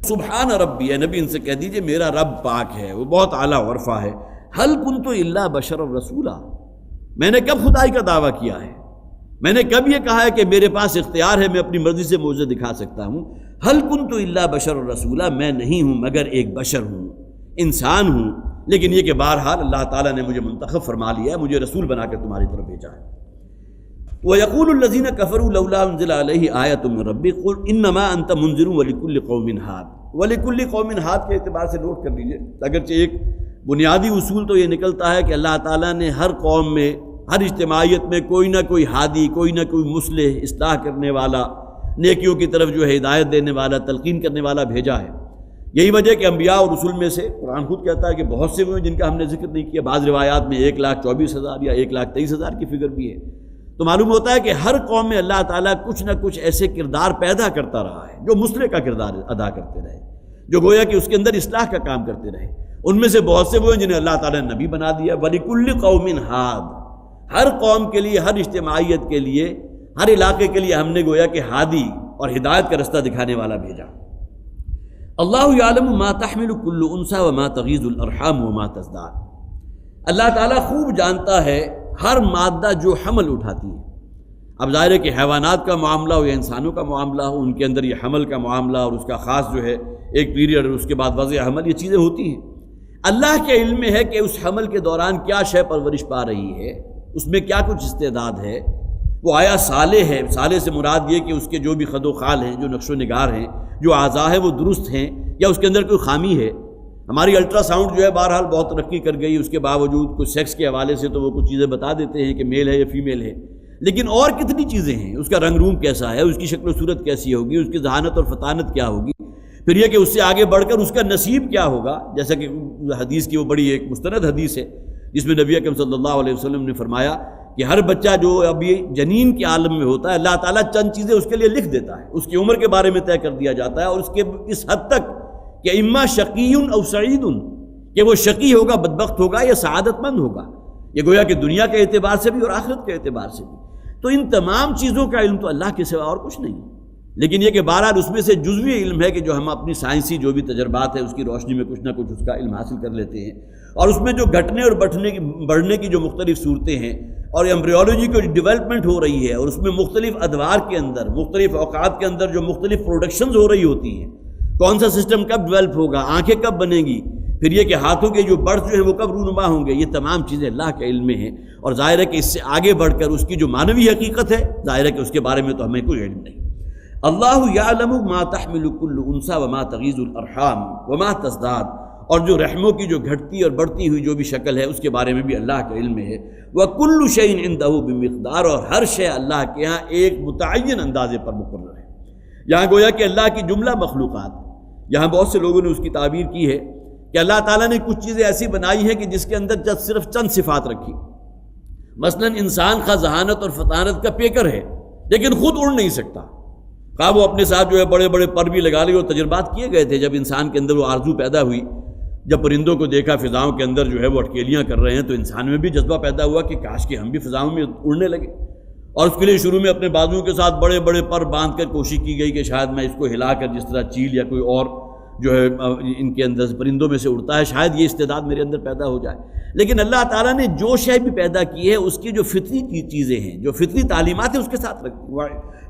سبحان ربی، اے نبی ان سے کہہ دیجئے میرا رب پاک ہے، وہ بہت اعلیٰ عرفہ ہے۔ ہل کنت الا بشرا رسولا، میں نے کب خدائی کا دعویٰ کیا ہے؟ میں نے کب یہ کہا ہے کہ میرے پاس اختیار ہے میں اپنی مرضی سے معجزے دکھا سکتا ہوں؟ ہل کنت الا بشرا رسولا، میں نہیں ہوں مگر ایک بشر ہوں، انسان ہوں، لیکن یہ کہ بہرحال اللہ تعالیٰ نے مجھے منتخب فرما لیا ہے، مجھے رسول بنا کے تمہاری طرف بھیجا ہے۔ وَيَقُولُ الَّذِينَ كَفَرُوا لَوْلَا أُنزِلَ عَلَيْهِ آيَةٌ مِّن رَّبِّهِ قُلْ إِنَّمَا أَنتَ مُنذِرٌ وَلِكُلِّ قَوْمٍ هَادٍ۔ وَلِكُلِّ قَوْمٍ هَادٍ کے اعتبار سے نوٹ کر لیجئے، اگرچہ ایک بنیادی اصول تو یہ نکلتا ہے کہ اللہ تعالیٰ نے ہر قوم میں، ہر اجتماعیت میں کوئی نہ کوئی ہادی، کوئی نہ کوئی مصلح، اصلاح کرنے والا، نیکیوں کی طرف جو ہے ہدایت دینے والا، تلقین کرنے والا بھیجا ہے۔ یہی وجہ کہ انبیاء اور رسول میں سے قرآن خود کہتا ہے کہ بہت سے ہوئے جن کا ہم نے ذکر نہیں کیا، بعض روایات میں 1,24,000 یا 1,23,000 کی فگر بھی ہے۔ تو معلوم ہوتا ہے کہ ہر قوم میں اللہ تعالیٰ کچھ نہ کچھ ایسے کردار پیدا کرتا رہا ہے جو مصلح کا کردار ادا کرتے رہے، جو گویا کہ اس کے اندر اصلاح کا کام کرتے رہے۔ ان میں سے بہت سے وہ ہیں جنہیں اللہ تعالیٰ نے نبی بنا دیا۔ وَلِكُلِّ قَوْمٍ ہاد، ہر قوم کے لیے، ہر اجتماعیت کے لیے، ہر علاقے کے لیے ہم نے گویا کہ ہادی اور ہدایت کا رستہ دکھانے والا بھیجا۔ اللہ یعلم ما تحمل کل انثی وما تغیض الارحام وما تزداد، اللہ تعالیٰ خوب جانتا ہے ہر مادہ جو حمل اٹھاتی ہے۔ اب ظاہر ہے کہ حیوانات کا معاملہ ہو یا انسانوں کا معاملہ ہو، ان کے اندر یہ حمل کا معاملہ اور اس کا خاص جو ہے ایک پیریڈ اور اس کے بعد وضع حمل، یہ چیزیں ہوتی ہیں۔ اللہ کے علم میں ہے کہ اس حمل کے دوران کیا شے پرورش پا رہی ہے، اس میں کیا کچھ استعداد ہے، وہ آیا صالح ہے، صالح سے مراد یہ کہ اس کے جو بھی خد و خال ہیں، جو نقش و نگار ہیں، جو اعضاء ہیں وہ درست ہیں، یا اس کے اندر کوئی خامی ہے۔ ہماری الٹرا ساؤنڈ جو ہے بہرحال بہت ترقی کر گئی، اس کے باوجود کچھ سیکس کے حوالے سے تو وہ کچھ چیزیں بتا دیتے ہیں کہ میل ہے یا فیمیل ہے، لیکن اور کتنی چیزیں ہیں، اس کا رنگ روم کیسا ہے، اس کی شکل و صورت کیسی ہوگی، اس کی ذہانت اور فطانت کیا ہوگی، پھر یہ کہ اس سے آگے بڑھ کر اس کا نصیب کیا ہوگا، جیسا کہ حدیث کی وہ بڑی ایک مستند حدیث ہے جس میں نبی اکرم صلی اللہ علیہ وسلم نے فرمایا کہ ہر بچہ جو ابھی جنین کے عالم میں ہوتا ہے، اللہ تعالیٰ چند چیزیں اس کے لیے لکھ دیتا ہے، اس کی عمر کے بارے میں طے کر دیا جاتا ہے، اور اس کے اس حد تک کہ اما شقی او سعید، کہ وہ شقی ہوگا، بدبخت ہوگا، یا سعادت مند ہوگا، یہ گویا کہ دنیا کے اعتبار سے بھی اور آخرت کے اعتبار سے بھی۔ تو ان تمام چیزوں کا علم تو اللہ کے سوا اور کچھ نہیں، لیکن یہ کہ بہرحال اس میں سے جزوی علم ہے کہ جو ہم اپنی سائنسی جو بھی تجربات ہے اس کی روشنی میں کچھ نہ کچھ اس کا علم حاصل کر لیتے ہیں، اور اس میں جو گھٹنے اور بڑھنے کی جو مختلف صورتیں ہیں، اور ایمبریولوجی کی ڈیولپمنٹ ہو رہی ہے، اور اس میں مختلف ادوار کے اندر، مختلف اوقات کے اندر جو مختلف پروڈکشنز ہو رہی ہوتی ہیں، کون سا سسٹم کب ڈیولپ ہوگا، آنکھیں کب بنیں گی، پھر یہ کہ ہاتھوں کے جو برس جو ہیں وہ کب رونما ہوں گے، یہ تمام چیزیں اللہ کے علم میں ہیں، اور ظاہر ہے کہ اس سے آگے بڑھ کر اس کی جو معنوی حقیقت ہے، ظاہر ہے کہ اس کے بارے میں تو ہمیں کوئی علم نہیں۔ اللہ یعلم ما تحمل کل انثی وما تغیض الارحام وما تزداد، اور جو رحموں کی جو گھٹتی اور بڑھتی ہوئی جو بھی شکل ہے اس کے بارے میں بھی اللہ کے علم میں ہے۔ وَكُلُّ شَيْءٍ عِندَهُ بِمِقْدَارٍ، اور ہر شے اللہ کے ہاں ایک متعین اندازے پر مقرر ہے۔ یہاں گویا کہ اللہ کی جملہ مخلوقات، یہاں بہت سے لوگوں نے اس کی تعبیر کی ہے کہ اللہ تعالیٰ نے کچھ چیزیں ایسی بنائی ہیں کہ جس کے اندر صرف چند صفات رکھی۔ مثلا انسان خواہ ذہانت اور فطانت کا پیکر ہے لیکن خود اڑ نہیں سکتا، خواہ وہ اپنے ساتھ جو ہے بڑے بڑے پر بھی لگا لے، اور تجربات کیے گئے تھے جب انسان کے اندر وہ آرزو پیدا ہوئی، جب پرندوں کو دیکھا فضاؤں کے اندر جو ہے وہ اٹکیلیاں کر رہے ہیں، تو انسان میں بھی جذبہ پیدا ہوا کہ کاش کہ ہم بھی فضاؤں میں اڑنے لگے، اور اس کے لیے شروع میں اپنے بازوؤں کے ساتھ بڑے بڑے پر باندھ کر کوشش کی گئی کہ شاید میں اس کو ہلا کر جس طرح چیل یا کوئی اور جو ہے ان کے اندر پرندوں میں سے اڑتا ہے، شاید یہ استعداد میرے اندر پیدا ہو جائے۔ لیکن اللہ تعالیٰ نے جو شے بھی پیدا کی ہے اس کی جو فطری چیزیں ہیں، جو فطری تعلیمات ہیں، اس کے ساتھ رکھی۔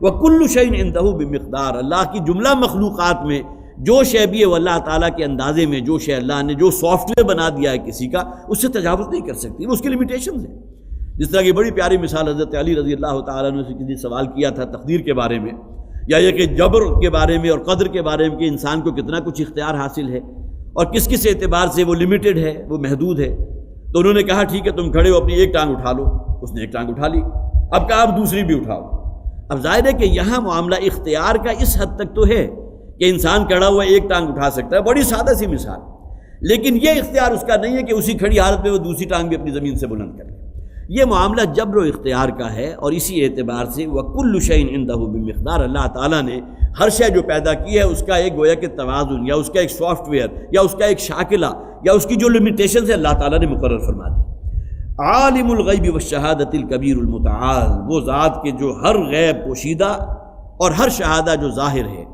وَكُلُّ شَيْءٍ عِندَهُ بِمِقْدَارٍ، اللہ کی جملہ مخلوقات میں جو شے بھی ہے وہ اللہ تعالیٰ کے اندازے میں، جو شے اللہ نے جو سافٹ ویئر بنا دیا ہے کسی کا، اس سے تجاوز نہیں کر سکتی، وہ اس کی لمیٹیشنز ہیں۔ جس طرح کی بڑی پیاری مثال حضرت علی رضی اللہ تعالیٰ عنہ سے کسی سوال کیا تھا تقدیر کے بارے میں، یا یہ کہ جبر کے بارے میں اور قدر کے بارے میں کہ انسان کو کتنا کچھ اختیار حاصل ہے اور کس کس اعتبار سے وہ لمیٹڈ ہے، وہ محدود ہے۔ تو انہوں نے کہا ٹھیک ہے تم کھڑے ہو، اپنی ایک ٹانگ اٹھا لو، اس نے ایک ٹانگ اٹھا لی، اب کہا اب دوسری بھی اٹھاؤ۔ اب ظاہر ہے کہ یہاں معاملہ اختیار کا اس حد تک تو ہے کہ انسان کھڑا ہوا ایک ٹانگ اٹھا سکتا ہے، بڑی سادہ سی مثال، لیکن یہ اختیار اس کا نہیں ہے کہ اسی کھڑی حالت میں وہ دوسری ٹانگ بھی اپنی زمین سے بلند کر لے۔ یہ معاملہ جبر و اختیار کا ہے، اور اسی اعتبار سے وَكُلُّ شَيْءٍ عِندَهُ بِمِقْدَارٍ، اللہ تعالیٰ نے ہر شے جو پیدا کی ہے اس کا ایک گویا کہ توازن، یا اس کا ایک سافٹ ویئر، یا اس کا ایک شاکلہ، یا اس کی جو لمیٹیشنز ہے اللہ تعالیٰ نے مقرر فرما دی۔ عالم الغیب والشہادۃ الکبیر المتعال، وہ ذات کے جو ہر غیب پوشیدہ اور ہر شہادہ جو ظاہر ہے۔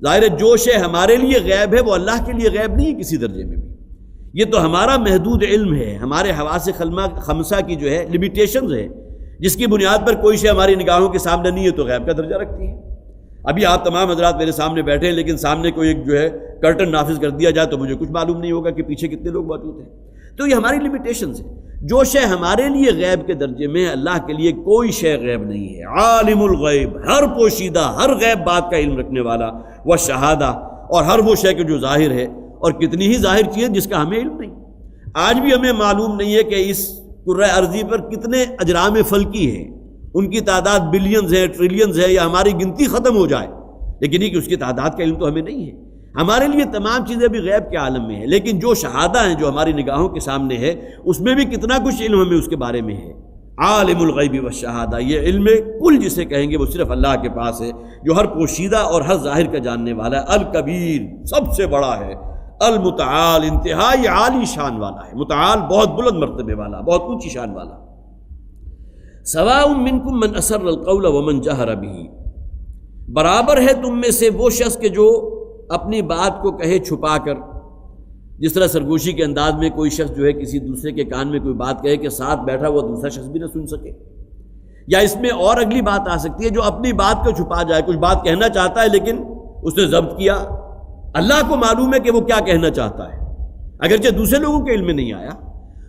ظاہر ہے جو شے ہمارے لیے غیب ہے وہ اللہ کے لیے غیب نہیں ہے کسی درجے میں بھی، یہ تو ہمارا محدود علم ہے، ہمارے حواس خمسہ کی جو ہے لمیٹیشنز ہے، جس کی بنیاد پر کوئی شے ہماری نگاہوں کے سامنے نہیں ہے تو غیب کا درجہ رکھتی ہے۔ ابھی آپ تمام حضرات میرے سامنے بیٹھے ہیں، لیکن سامنے کوئی ایک جو ہے کرٹن نافذ کر دیا جائے تو مجھے کچھ معلوم نہیں ہوگا کہ پیچھے کتنے لوگ موجود ہیں۔ تو یہ ہماری لمیٹیشنز ہیں۔ جو شے ہمارے لیے غیب کے درجے میں، اللہ کے لیے کوئی شے غیب نہیں ہے۔ عالم الغیب، ہر پوشیدہ ہر غیب بات کا علم رکھنے والا، وہ شہادہ، اور ہر وہ شے کہ جو ظاہر ہے، اور کتنی ہی ظاہر چیز جس کا ہمیں علم نہیں۔ آج بھی ہمیں معلوم نہیں ہے کہ اس کرۂ ارضی پر کتنے اجرام فلکی ہیں، ان کی تعداد بلینز ہے، ٹریلینز ہے، یا ہماری گنتی ختم ہو جائے، لیکن یہ کہ اس کی تعداد کا علم تو ہمیں نہیں ہے۔ ہمارے لیے تمام چیزیں بھی غیب کے عالم میں ہیں، لیکن جو شہادہ ہیں جو ہماری نگاہوں کے سامنے ہے، اس میں بھی کتنا کچھ علم ہمیں اس کے بارے میں ہے۔ عالم الغیب والشہادہ، یہ علم کل جسے کہیں گے وہ صرف اللہ کے پاس ہے، جو ہر پوشیدہ اور ہر ظاہر کا جاننے والا ہے، الکبیر سب سے بڑا ہے، المتعال انتہائی عالی شان والا ہے، متعال بہت بلند مرتبے والا، بہت اونچی شان والا۔ سواء منکم من اسر القول ومن جہر بہ، برابر ہے تم میں سے وہ شخص کہ جو اپنی بات کو کہے چھپا کر، جس طرح سرگوشی کے انداز میں کوئی شخص جو ہے کسی دوسرے کے کان میں کوئی بات کہے کہ ساتھ بیٹھا ہوا دوسرا شخص بھی نہ سن سکے، یا اس میں اور اگلی بات آ سکتی ہے جو اپنی بات کو چھپا جائے، کچھ بات کہنا چاہتا ہے لیکن اس نے ضبط کیا، اللہ کو معلوم ہے کہ وہ کیا کہنا چاہتا ہے اگرچہ دوسرے لوگوں کے علم میں نہیں آیا۔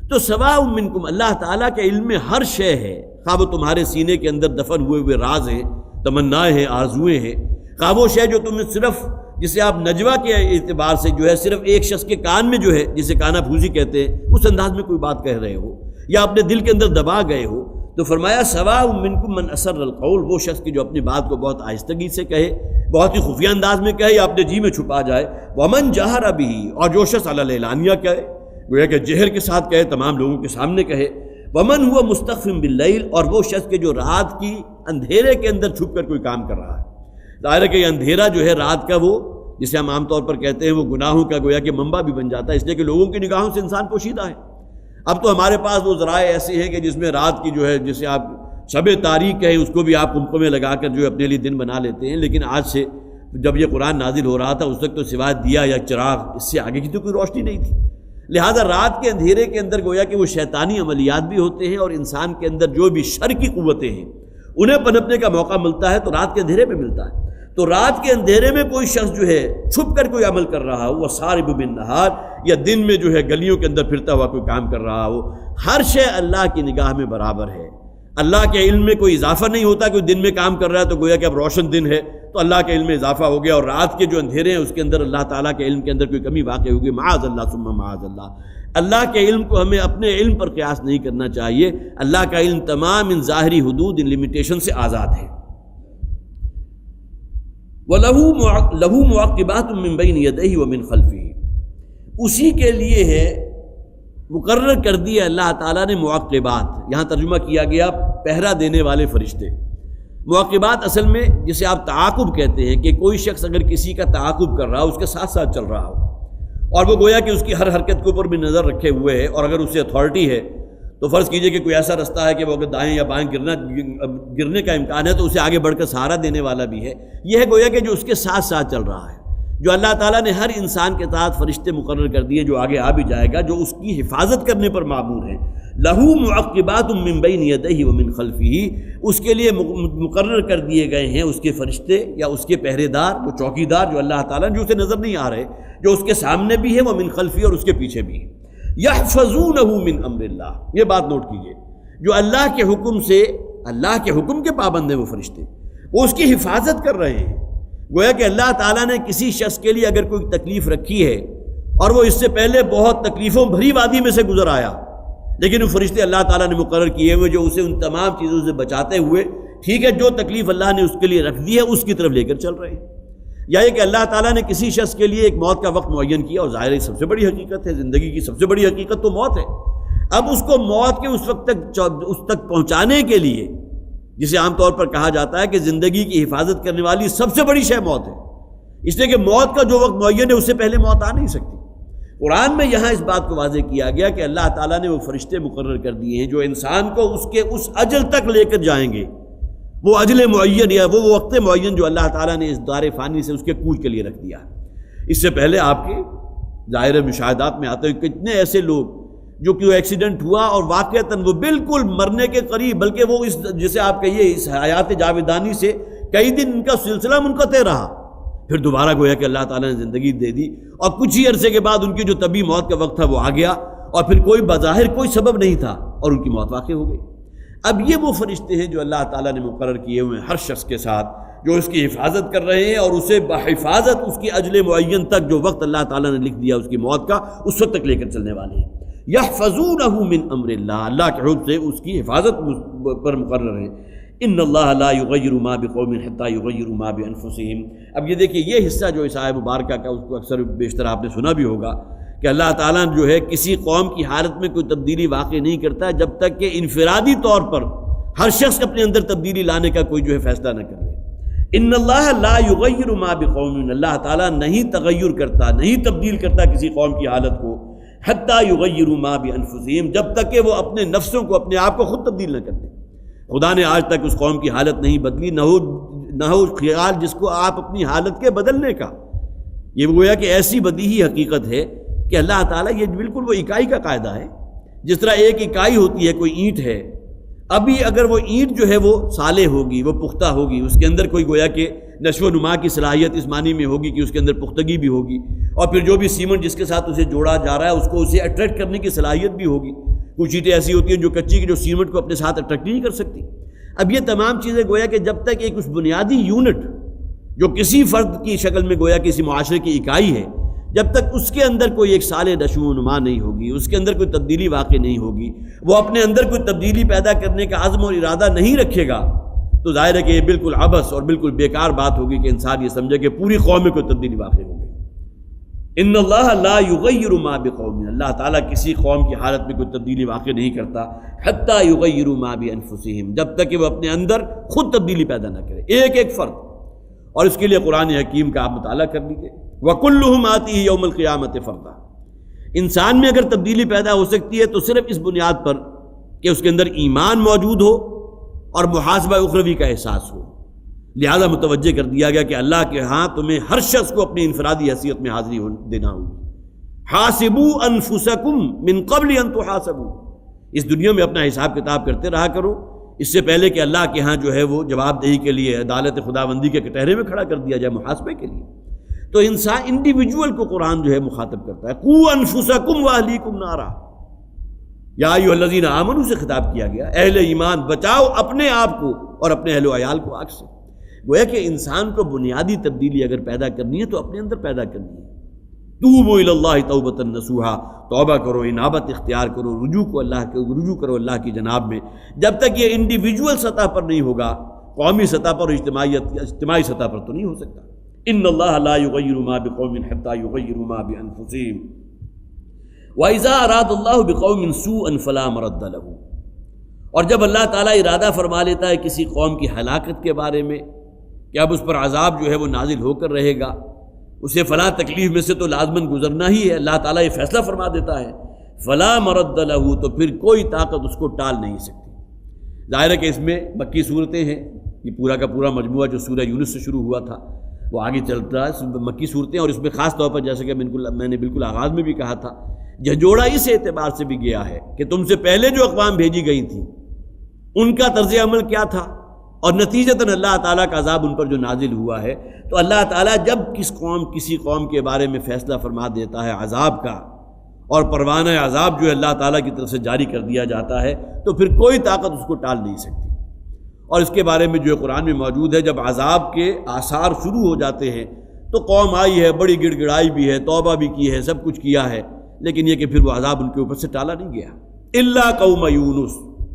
تو سواء منکم، اللہ تعالیٰ کے علم میں ہر شے ہے، خواہ وہ تمہارے سینے کے اندر دفن ہوئے راز ہیں، تمنائیں ہیں، آرزوئیں ہیں، خواہ وہ شے جو تم صرف جسے آپ نجوہ کے اعتبار سے جو ہے صرف ایک شخص کے کان میں جو ہے جسے کانا پھوسی کہتے ہیں اس انداز میں کوئی بات کہہ رہے ہو یا اپنے دل کے اندر دبا گئے ہو، تو فرمایا سواء منکم من اسر القول، وہ شخص کی جو اپنی بات کو بہت آہستگی سے کہے، بہت ہی خفیہ انداز میں کہے یا اپنے جی میں چھپا جائے، ومن جہر بہ، اور جو شخص علی الاعلانیہ کہے، گویا کہ جہر کے ساتھ کہے، تمام لوگوں کے سامنے کہے، ومن ہوا مستخف باللیل، اور وہ شخص کے جو رات کی اندھیرے کے اندر چھپ کر کوئی کام کر رہا ہے۔ ظاہر ہے کہ یہ اندھیرا جو ہے رات کا، وہ جسے ہم عام طور پر کہتے ہیں وہ گناہوں کا گویا کہ منبع بھی بن جاتا ہے، اس لیے کہ لوگوں کی نگاہوں سے انسان پوشیدہ ہے۔ اب تو ہمارے پاس وہ ذرائع ایسے ہیں کہ جس میں رات کی جو ہے جسے آپ شب تاریک کہیں اس کو بھی آپ کمکم میں لگا کر جو اپنے لیے دن بنا لیتے ہیں، لیکن آج سے جب یہ قرآن نازل ہو رہا تھا اس وقت تو سوائے دیا یا چراغ اس سے آگے کی تو کوئی روشنی نہیں تھی، لہذا رات کے اندھیرے کے اندر گویا کہ وہ شیطانی عملیات بھی ہوتے ہیں، اور انسان کے اندر جو بھی شر کی قوتیں ہیں انہیں پنپنے کا موقع ملتا ہے تو رات کے اندھیرے میں ملتا ہے۔ تو رات کے اندھیرے میں کوئی شخص جو ہے چھپ کر کوئی عمل کر رہا ہو، وہ سارب بالنہار، یا دن میں جو ہے گلیوں کے اندر پھرتا ہوا کوئی کام کر رہا ہو، ہر شے اللہ کی نگاہ میں برابر ہے۔ اللہ کے علم میں کوئی اضافہ نہیں ہوتا، کوئی دن میں کام کر رہا ہے تو گویا کہ اب روشن دن ہے تو اللہ کے علم میں اضافہ ہو گیا، اور رات کے جو اندھیرے ہیں اس کے اندر اللہ تعالیٰ کے علم کے اندر کوئی کمی واقع ہوگی، معاذ اللہ ثم معاذ اللہ۔ اللہ کے علم کو ہمیں اپنے علم پر قیاس نہیں کرنا چاہیے، اللہ کا علم تمام ان ظاہری حدود، ان لمیٹیشن سے آزاد ہے۔ وَلَهُ مُعَقِّبَاتٌ مِّن بَيْنِ يَدَيْهِ وَمِن خَلْفِهِ، اسی کے لیے ہے مقرر کر دیا اللہ تعالیٰ نے معقبات، یہاں ترجمہ کیا گیا پہرا دینے والے فرشتے۔ معقبات اصل میں جسے آپ تعاقب کہتے ہیں کہ کوئی شخص اگر کسی کا تعاقب کر رہا ہو، اس کے ساتھ ساتھ چل رہا ہو، اور وہ گویا کہ اس کی ہر حرکت کے اوپر بھی نظر رکھے ہوئے ہے، اور اگر اسے اتھارٹی ہے تو فرض کیجئے کہ کوئی ایسا رستہ ہے کہ وہ اگر دائیں یا بائیں گرنے کا امکان ہے تو اسے آگے بڑھ کر سہارا دینے والا بھی ہے۔ یہ ہے گویا کہ جو اس کے ساتھ ساتھ چل رہا ہے، جو اللہ تعالیٰ نے ہر انسان کے تحت فرشتے مقرر کر دیے جو آگے آ بھی جائے گا، جو اس کی حفاظت کرنے پر مامور ہیں۔ لہو معقبات من بین یدیہ ومن خلفہ، اس کے لیے مقرر کر دیے گئے ہیں اس کے فرشتے یا اس کے پہرے دار، وہ چوکیدار جو اللہ تعالیٰ جو اسے نظر نہیں آ رہے، جو اس کے سامنے بھی ہے، ومن خلفہ، اور اس کے پیچھے بھی ہے۔ یحفظونہ من امر اللہ، یہ بات نوٹ کیجئے، جو اللہ کے حکم سے، اللہ کے حکم کے پابند ہیں وہ فرشتے، وہ اس کی حفاظت کر رہے ہیں۔ گویا کہ اللہ تعالیٰ نے کسی شخص کے لیے اگر کوئی تکلیف رکھی ہے اور وہ اس سے پہلے بہت تکلیفوں بھری وادی میں سے گزر آیا، لیکن وہ فرشتے اللہ تعالیٰ نے مقرر کیے ہوئے جو اسے ان تمام چیزوں سے بچاتے ہوئے، ٹھیک ہے جو تکلیف اللہ نے اس کے لیے رکھ دی ہے اس کی طرف لے کر چل رہے ہیں۔ یا یہ کہ اللہ تعالیٰ نے کسی شخص کے لیے ایک موت کا وقت معین کیا، اور ظاہر ہے سب سے بڑی حقیقت ہے، زندگی کی سب سے بڑی حقیقت تو موت ہے۔ اب اس کو موت کے اس وقت تک پہنچانے کے لیے، جسے عام طور پر کہا جاتا ہے کہ زندگی کی حفاظت کرنے والی سب سے بڑی شے موت ہے، اس لیے کہ موت کا جو وقت معین ہے اس سے پہلے موت آ نہیں سکتی۔ قرآن میں یہاں اس بات کو واضح کیا گیا کہ اللہ تعالیٰ نے وہ فرشتے مقرر کر دیے ہیں جو انسان کو اس کے اس اجل تک لے کر جائیں گے، وہ اجل معین یا وہ وقت معین جو اللہ تعالیٰ نے اس دار فانی سے اس کے کوچ کے لیے رکھ دیا۔ اس سے پہلے آپ کے ظاہر مشاہدات میں آتے ہیں کتنے ایسے لوگ جو کہ ایکسیڈنٹ ہوا اور واقعتاً وہ بالکل مرنے کے قریب، بلکہ وہ اس جسے آپ کہیے اس حیات جاویدانی سے کئی دن ان کا سلسلہ منقطع رہا، پھر دوبارہ گویا کہ اللہ تعالیٰ نے زندگی دے دی، اور کچھ ہی عرصے کے بعد ان کی جو طبی موت کا وقت تھا وہ آ گیا، اور پھر کوئی بظاہر کوئی سبب نہیں تھا اور ان کی موت واقع ہو گئی۔ اب یہ وہ فرشتے ہیں جو اللہ تعالیٰ نے مقرر کیے ہوئے ہیں ہر شخص کے ساتھ، جو اس کی حفاظت کر رہے ہیں اور اسے بحفاظت اس کی اجل معین تک جو وقت اللہ تعالیٰ نے لکھ دیا اس کی موت کا، اس وقت تک لے کر چلنے والے ہیں۔ یحفظونہ من امر اللہ، اللہ کے حکم سے اس کی حفاظت پر مقرر ہے۔ ان اللہ لا یغیر ما بقوم حتی یغیروا ما بانفسہم۔ اب یہ دیکھیے یہ حصہ جو اس آیہ مبارکہ کا، اس کو اکثر بیشتر آپ نے سنا بھی ہوگا کہ اللہ تعالیٰ جو ہے کسی قوم کی حالت میں کوئی تبدیلی واقع نہیں کرتا جب تک کہ انفرادی طور پر ہر شخص اپنے اندر تبدیلی لانے کا کوئی جو ہے فیصلہ نہ کر لے۔ ان اللہ لا یغیر ما بقوم، اللہ تعالیٰ نہیں تغیر کرتا، نہیں تبدیل کرتا کسی قوم کی حالت کو، حتی یغیروا ما بانفسہم، جب تک کہ وہ اپنے نفسوں کو، اپنے آپ کو خود تبدیل نہ کر دیں۔ خدا نے آج تک اس قوم کی حالت نہیں بدلی، نہ ہو خیال جس کو آپ اپنی حالت کے بدلنے کا۔ یہ گویا کہ ایسی بدیہی حقیقت ہے کہ اللہ تعالیٰ، یہ بالکل وہ اکائی کا قاعدہ ہے، جس طرح ایک اکائی ہوتی ہے، کوئی اینٹ ہے، ابھی اگر وہ اینٹ جو ہے وہ صالح ہوگی، وہ پختہ ہوگی، اس کے اندر کوئی گویا کہ نشو و نما کی صلاحیت اس معنی میں ہوگی کہ اس کے اندر پختگی بھی ہوگی، اور پھر جو بھی سیمنٹ جس کے ساتھ اسے جوڑا جا رہا ہے اس کو اسے اٹریکٹ کرنے کی صلاحیت بھی ہوگی۔ کچھ اینٹیں ایسی ہوتی ہیں جو کچی کی جو سیمنٹ کو اپنے ساتھ اٹریکٹ نہیں کر سکتی۔ اب یہ تمام چیزیں گویا کہ جب تک ایک اس بنیادی یونٹ جو کسی فرد کی شکل میں گویا کسی معاشرے کی اکائی ہے، جب تک اس کے اندر کوئی ایک صالح نشو و نما نہیں ہوگی، اس کے اندر کوئی تبدیلی واقع نہیں ہوگی، وہ اپنے اندر کوئی تبدیلی پیدا کرنے کا عزم اور ارادہ نہیں رکھے گا، تو ظاہر ہے کہ یہ بالکل عبث اور بالکل بیکار بات ہوگی کہ انسان یہ سمجھے کہ پوری قوم میں کوئی تبدیلی واقع ہوگی۔ ان اللہ لا یغیر ما بقوم، اللہ تعالیٰ کسی قوم کی حالت میں کوئی تبدیلی واقع نہیں کرتا حتی یغیروا ما بانفسہم، جب تک کہ وہ اپنے اندر خود تبدیلی پیدا نہ کرے، ایک ایک فرد۔ اور اس کے لیے قرآن حکیم کا آپ مطالعہ کر لیجیے، وَكُلُّهُمْ آتِيهِ يَوْمَ الْقِيَامَةِ فَرْدًا، انسان میں اگر تبدیلی پیدا ہو سکتی ہے تو صرف اس بنیاد پر کہ اس کے اندر ایمان موجود ہو اور محاسبہ اخروی کا احساس ہو۔ لہذا متوجہ کر دیا گیا کہ اللہ کے ہاں تمہیں ہر شخص کو اپنی انفرادی حیثیت میں حاضری دینا ہوگی۔ حاسبوا انفسکم من قبل ان تحاسبوا، اس دنیا میں اپنا حساب کتاب کرتے رہا کرو اس سے پہلے کہ اللہ کے ہاں جو ہے وہ جواب دہی کے لیے عدالت خداوندی کے کٹہرے میں کھڑا کر دیا جائے محاسبے کے لیے۔ تو انسان انڈیویجول کو قرآن جو ہے مخاطب کرتا ہے، قوا انفسکم واہلیکم نارا، یا ایھا الذین آمنوا سے خطاب کیا گیا، اہل ایمان بچاؤ اپنے آپ کو اور اپنے اہل و عیال کو آگ سے۔ گویا کہ انسان کو بنیادی تبدیلی اگر پیدا کرنی ہے تو اپنے اندر پیدا کرنی ہے۔ توبوا الی اللہ توبۃ نصوحا، توبہ کرو، انابت اختیار کرو، رجوع کرو اللہ کی جناب میں۔ جب تک یہ انڈیویجول سطح پر نہیں ہوگا، قومی سطح پر، اجتماعی سطح پر تو نہیں ہو سکتا۔ ان اللہ لا یغیر ما بقوم حتی یغیروا ما بانفسہم واذا اراد اللہ بقوم سوءا فلا مرد له، اور جب اللہ تعالیٰ ارادہ فرما لیتا ہے کسی قوم کی ہلاکت کے بارے میں کہ اب اس پر عذاب جو ہے وہ نازل ہو کر رہے گا، اسے فلاں تکلیف میں سے تو لازماً گزرنا ہی ہے، اللہ تعالیٰ یہ فیصلہ فرما دیتا ہے، فلا مرد له، تو پھر کوئی طاقت اس کو ٹال نہیں سکتی۔ ظاہر ہے کہ اس میں مکی صورتیں ہیں، یہ پورا کا پورا مجموعہ جو سورہ یونس سے شروع ہوا تھا وہ آگے چلتا ہے، مکی صورتیں، اور اس میں خاص طور پر جیسے کہ میں نے بالکل آغاز میں بھی کہا تھا، جھنجھوڑا اس اعتبار سے بھی گیا ہے کہ تم سے پہلے جو اقوام بھیجی گئی تھیں ان کا طرز عمل کیا تھا، اور نتیجتاً اللہ تعالیٰ کا عذاب ان پر جو نازل ہوا ہے۔ تو اللہ تعالیٰ جب کسی قوم کے بارے میں فیصلہ فرما دیتا ہے عذاب کا، اور پروانہ عذاب جو ہے اللہ تعالیٰ کی طرف سے جاری کر دیا جاتا ہے، تو پھر کوئی طاقت اس کو ٹال نہیں سکتی۔ اور اس کے بارے میں جو قرآن میں موجود ہے، جب عذاب کے آثار شروع ہو جاتے ہیں تو قوم آئی ہے، بڑی گڑ گڑائی بھی ہے، توبہ بھی کی ہے، سب کچھ کیا ہے، لیکن یہ کہ پھر وہ عذاب ان کے اوپر سے ٹالا نہیں گیا۔ الا قوم یونس،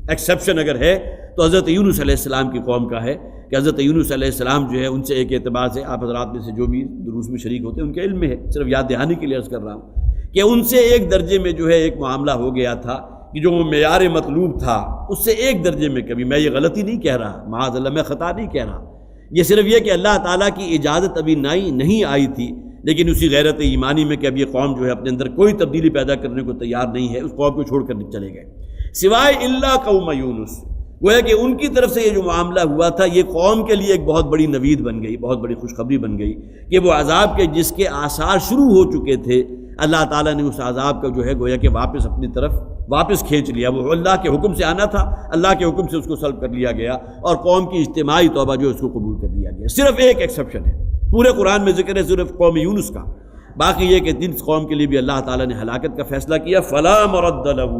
ایکسیپشن اگر ہے تو حضرت یونس علیہ السلام کی قوم کا ہے کہ حضرت یونس علیہ السلام جو ہے ان سے ایک اعتبار سے آپ حضرات میں سے جو بھی دروس میں شریک ہوتے ہیں ان کے علم میں ہے، صرف یاد دہانی کے لیے عرض کر رہا ہوں کہ ان سے ایک درجے میں جو ہے ایک معاملہ ہو گیا تھا کہ جو معیار مطلوب تھا اس سے ایک درجے میں کبھی، میں یہ غلطی نہیں کہہ رہا، معاذ اللہ میں خطا نہیں کہہ رہا، یہ صرف یہ کہ اللہ تعالیٰ کی اجازت ابھی نہیں آئی تھی، لیکن اسی غیرت ایمانی میں کہ اب یہ قوم جو ہے اپنے اندر کوئی تبدیلی پیدا کرنے کو تیار نہیں ہے، اس قوم کو چھوڑ کر چلے گئے، سوائے الا قوم یونس۔ گویا کہ ان کی طرف سے یہ جو معاملہ ہوا تھا یہ قوم کے لیے ایک بہت بڑی نوید بن گئی، بہت بڑی خوشخبری بن گئی کہ وہ عذاب کے جس کے آثار شروع ہو چکے تھے، اللہ تعالیٰ نے اس عذاب کا جو ہے گویا کہ واپس اپنی طرف واپس کھینچ لیا۔ وہ اللہ کے حکم سے آنا تھا، اللہ کے حکم سے اس کو سلب کر لیا گیا، اور قوم کی اجتماعی توبہ جو اس کو قبول کر لیا گیا۔ صرف ایک ایکسیپشن ہے، پورے قرآن میں ذکر ہے صرف قوم یونس کا، باقی یہ کہ جن قوم کے لیے بھی اللہ تعالیٰ نے ہلاکت کا فیصلہ کیا، فلا مرد له،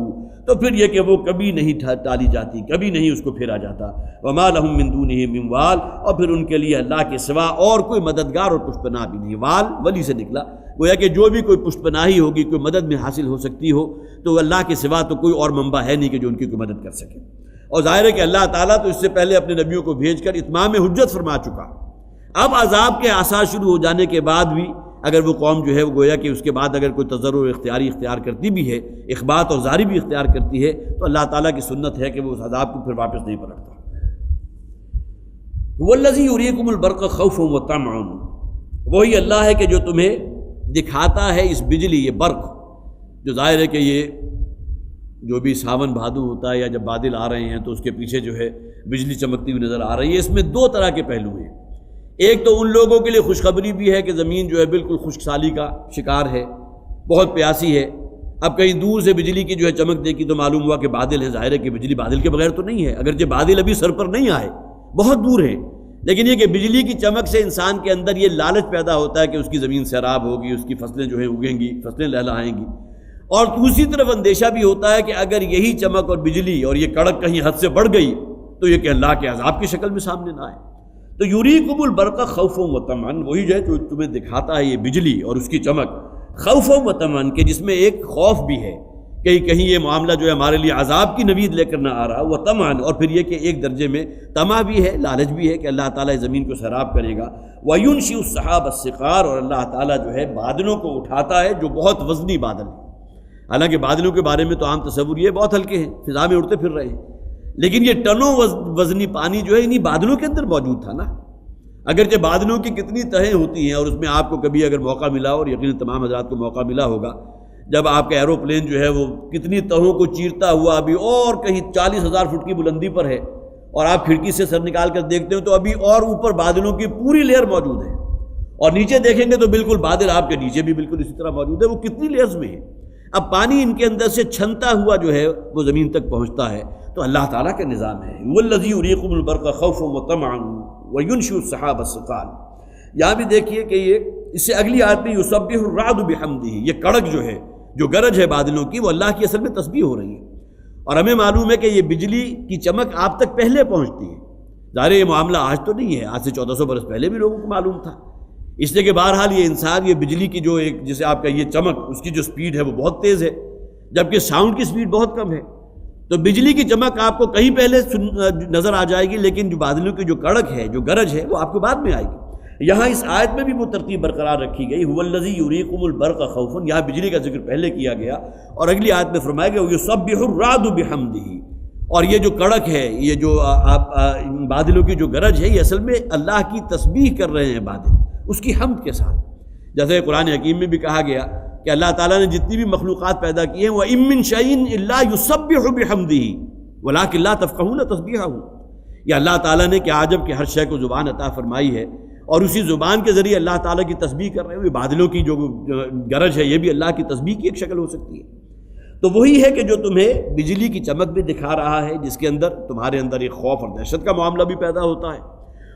تو پھر یہ کہ وہ کبھی نہیں ٹالی جاتی، کبھی نہیں اس کو پھیرا جاتا۔ وما لهم من دونه من وال، اور پھر ان کے لیے اللہ کے سوا اور کوئی مددگار اور پشت پناہ بھی نہیں۔ وال ولی سے نکلا، گویا کہ جو بھی کوئی پشت پناہی ہوگی، کوئی مدد میں حاصل ہو سکتی ہو، تو اللہ کے سوا تو کوئی اور منبع ہے نہیں کہ جو ان کی کوئی مدد کر سکے۔ اور ظاہر ہے کہ اللہ تعالیٰ تو اس سے پہلے اپنے نبیوں کو بھیج کر اتمام حجت فرما چکا، اب عذاب کے آثار شروع ہو جانے کے بعد بھی اگر وہ قوم جو ہے وہ گویا کہ اس کے بعد اگر کوئی تضرع اختیاری اختیار کرتی بھی ہے، اخبات اور زاری بھی اختیار کرتی ہے، تو اللہ تعالیٰ کی سنت ہے کہ وہ اس عذاب کو پھر واپس نہیں پلٹتا۔ هو الذی یریکم البرق خوفا وطمعا، وہی اللہ ہے کہ جو تمہیں دکھاتا ہے اس بجلی، یہ برق جو ظاہر ہے کہ یہ جو بھی ساون بھادو ہوتا ہے یا جب بادل آ رہے ہیں تو اس کے پیچھے جو ہے بجلی چمکتی ہوئی نظر آ رہی ہے۔ اس میں دو طرح کے پہلو ہیں، ایک تو ان لوگوں کے لیے خوشخبری بھی ہے کہ زمین جو ہے بالکل خشک سالی کا شکار ہے، بہت پیاسی ہے۔ اب کہیں دور سے بجلی کی جو ہے چمک دیکھی تو معلوم ہوا کہ بادل ہیں، ظاہر ہے کہ بجلی بادل کے بغیر تو نہیں ہے، اگرچہ بادل ابھی سر پر نہیں آئے، بہت دور ہیں، لیکن یہ کہ بجلی کی چمک سے انسان کے اندر یہ لالچ پیدا ہوتا ہے کہ اس کی زمین سیراب ہوگی، اس کی فصلیں جو ہیں اگیں گی، فصلیں لہلہائیں گی، اور دوسری طرف اندیشہ بھی ہوتا ہے کہ اگر یہی چمک اور بجلی اور یہ کڑک کہیں حد سے بڑھ گئی تو یہ کہ اللہ کے عذاب کی شکل میں سامنے نہ آئے۔ تو یریکم البرق خوفا وطمعا، وہی جو ہے جو تمہیں دکھاتا ہے یہ بجلی اور اس کی چمک خوفا وطمعا، کہ جس میں ایک خوف بھی ہے کہ کہیں یہ معاملہ جو ہے ہمارے لیے عذاب کی نوید لے کر نہ آ رہا، وطمعا، اور پھر یہ کہ ایک درجے میں طمع بھی ہے، لالچ بھی ہے کہ اللہ تعالیٰ اس زمین کو سیراب کرے گا۔ وَيُنْشِئُ السَّحَابَ الثِّقَالَ، اور اللہ تعالیٰ جو ہے بادلوں کو اٹھاتا ہے جو بہت وزنی بادل ہیں۔ حالانکہ بادلوں کے بارے میں تو عام تصور یہ بہت ہلکے ہیں، فضا میں اڑتے پھر رہے ہیں، لیکن یہ ٹنوں وزنی پانی جو ہے انہی بادلوں کے اندر موجود تھا نا۔ اگرچہ بادلوں کی کتنی تہیں ہوتی ہیں، اور اس میں آپ کو کبھی اگر موقع ملا، اور یقیناً تمام حضرات کو موقع ملا ہوگا، جب آپ کا ایروپلین جو ہے وہ کتنی تہوں کو چیرتا ہوا ابھی اور کہیں 40,000 فٹ کی بلندی پر ہے، اور آپ کھڑکی سے سر نکال کر دیکھتے ہو تو ابھی اور اوپر بادلوں کی پوری لیئر موجود ہے، اور نیچے دیکھیں گے تو بالکل بادل آپ کے نیچے بھی بالکل اسی طرح موجود ہے، وہ کتنی لیئرز میں ہے۔ اب پانی ان کے اندر سے چھنتا ہوا جو ہے وہ زمین تک پہنچتا ہے، تو اللہ تعالیٰ کا نظام ہے۔ وَالَّذِي يُرِيكُمُ الْبَرْقَ خَوْفًا وَطَمْعًا وَيُنْشِئُ السَّحَابَ الثِّقَالَ۔ یہاں بھی دیکھیے کہ یہ اس سے اگلی آیت میں يُسَبِّحُ الرَّعْدُ بِحَمْدِهِ، یہ کڑک جو ہے، جو گرج ہے بادلوں کی، وہ اللہ کی اصل میں تسبیح ہو رہی ہے، اور ہمیں معلوم ہے کہ یہ بجلی کی چمک آپ تک پہلے پہنچتی ہے۔ ظاہر یہ معاملہ آج تو نہیں ہے، آج سے 1400 برس پہلے بھی لوگوں کو معلوم تھا، اس لیے کہ بہرحال یہ انسان یہ بجلی کی جو ایک جسے آپ کا یہ چمک، اس کی جو سپیڈ ہے وہ بہت تیز ہے، جبکہ ساؤنڈ کی سپیڈ بہت کم ہے، تو بجلی کی چمک آپ کو کہیں پہلے نظر آ جائے گی، لیکن جو بادلوں کی جو کڑک ہے، جو گرج ہے، وہ آپ کو بعد میں آئے گی۔ یہاں اس آیت میں بھی وہ ترتیب برقرار رکھی گئی، هو الذی یریکم البرق خوفا، یہاں بجلی کا ذکر پہلے کیا گیا، اور اگلی آیت میں فرمایا گیا یسبح الرعد بحمدہ، اور یہ جو کڑک ہے، یہ جو بادلوں کی جو گرج ہے، یہ اصل میں اللہ کی تسبیح کر رہے ہیں بادل، اس کی حمد کے ساتھ۔ جیسے قرآن حکیم میں بھی کہا گیا کہ اللہ تعالیٰ نے جتنی بھی مخلوقات پیدا کی ہیں، وَإِن مِّن شَيْءٍ إِلَّا يُسَبِّحُ بِحَمْدِهِ وَلَٰكِن لَّا تَفْقَهُونَ تَسْبِيحَهُ، یہ اللہ تعالیٰ نے کہ عجب کہ ہر شے کو زبان عطا فرمائی ہے، اور اسی زبان کے ذریعے اللہ تعالیٰ کی تسبیح کر رہے ہیں۔ بادلوں کی جو گرج ہے، یہ بھی اللہ کی تسبیح کی ایک شکل ہو سکتی ہے۔ تو وہی ہے کہ جو تمہیں بجلی کی چمک بھی دکھا رہا ہے، جس کے اندر تمہارے اندر ایک خوف اور دہشت کا معاملہ بھی پیدا ہوتا ہے،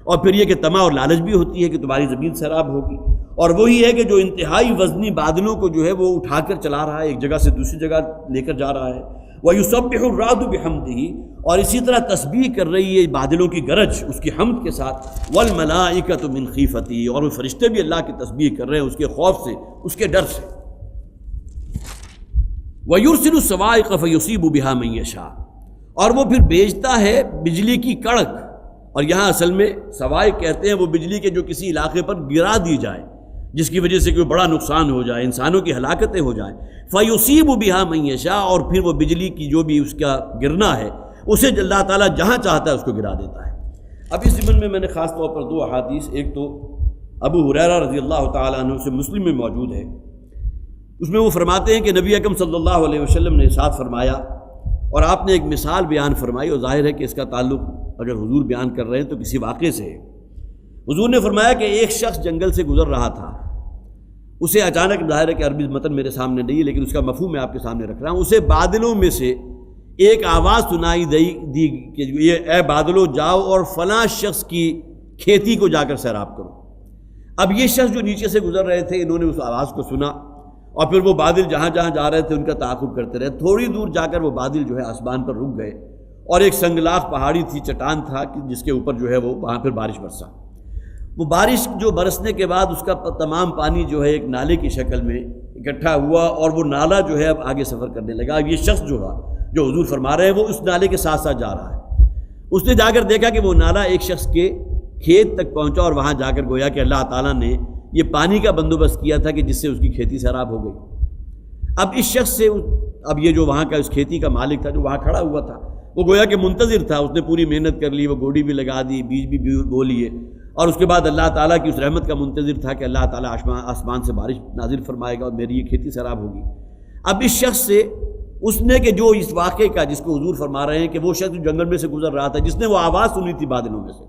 اور پھر یہ کہ طمع اور لالچ بھی ہوتی ہے کہ تمہاری زمین سیراب ہوگی، اور وہی ہے کہ جو انتہائی وزنی بادلوں کو جو ہے وہ اٹھا کر چلا رہا ہے، ایک جگہ سے دوسری جگہ لے کر جا رہا ہے۔ وَيُسَبِّحُ الرَّعْدُ بِحَمْدِهِ، اور اسی طرح تسبیح کر رہی ہے بادلوں کی گرج اس کی حمد کے ساتھ، وَالْمَلَائِكَةُ مِنْ خِيفَتِهِ، اور وہ فرشتے بھی اللہ کی تسبیح کر رہے ہیں اس کے خوف سے، اس کے ڈر سے۔ وَيُرْسِلُ الصَّوَاعِقَ فَيُصِيبُ بِهَا مَن يَشَاءُ، اور وہ پھر بھیجتا ہے بجلی کی کڑک، اور یہاں اصل میں صواعق کہتے ہیں وہ بجلی کے جو کسی علاقے پر گرا دی جائے، جس کی وجہ سے کوئی بڑا نقصان ہو جائے، انسانوں کی ہلاکتیں ہو جائیں۔ فَيُصِيبُ بِهَا مَن يَشَاءُ، اور پھر وہ بجلی کی جو بھی اس کا گرنا ہے، اسے اللہ تعالیٰ جہاں چاہتا ہے اس کو گرا دیتا ہے۔ اب اس ضمن میں میں نے خاص طور پر دو احادیث، ایک تو ابو ہریرہ رضی اللہ تعالیٰ عنہ سے مسلم میں موجود ہے، اس میں وہ فرماتے ہیں کہ نبی اکرم صلی اللہ علیہ وسلم نے ارشاد فرمایا، اور آپ نے ایک مثال بیان فرمائی، اور ظاہر ہے کہ اس کا تعلق اگر حضور بیان کر رہے ہیں تو کسی واقعے سے ہے۔ حضور نے فرمایا کہ ایک شخص جنگل سے گزر رہا تھا، اسے اچانک، ظاہر ہے کہ عربی متن میرے سامنے نہیں ہے لیکن اس کا مفہوم میں آپ کے سامنے رکھ رہا ہوں، اسے بادلوں میں سے ایک آواز سنائی دی کہ یہ اے بادلوں جاؤ اور فلاں شخص کی کھیتی کو جا کر سیراب کرو۔ اب یہ شخص جو نیچے سے گزر رہے تھے، انہوں نے اس آواز کو سنا، اور پھر وہ بادل جہاں جہاں جا رہے تھے ان کا تعاقب کرتے رہے۔ تھوڑی دور جا کر وہ بادل جو ہے آسمان پر رک گئے، اور ایک سنگلاخ پہاڑی تھی، چٹان تھا جس کے اوپر جو ہے وہ وہاں پھر بارش برسا۔ وہ بارش جو برسنے کے بعد اس کا تمام پانی جو ہے ایک نالے کی شکل میں اکٹھا ہوا، اور وہ نالا جو ہے اب آگے سفر کرنے لگا۔ اب یہ شخص جو تھا جو حضور فرما رہے ہیں وہ اس نالے کے ساتھ ساتھ جا رہا ہے۔ اس نے جا کر دیکھا کہ وہ نالا ایک شخص کے کھیت تک پہنچا، اور وہاں جا کر گویا کہ اللہ تعالیٰ نے یہ پانی کا بندوبست کیا تھا کہ جس سے اس کی کھیتی سیراب ہو گئی۔ اب اس شخص سے، اب یہ جو وہاں کا اس کھیتی کا مالک تھا جو وہاں کھڑا ہوا تھا، وہ گویا کہ منتظر تھا، اس نے پوری محنت کر لی، وہ گوڑی بھی لگا دی، بیج بھی بو لیے، اور اس کے بعد اللہ تعالیٰ کی اس رحمت کا منتظر تھا کہ اللہ تعالیٰ آسمان سے بارش نازل فرمائے گا اور میری یہ کھیتی سیراب ہوگی۔ اب اس شخص سے اس نے کہ جو اس واقعے کا، جس کو حضور فرما رہے ہیں کہ وہ شخص جو جنگل میں سے گزر رہا تھا، جس نے وہ آواز سنی تھی بادلوں میں سے،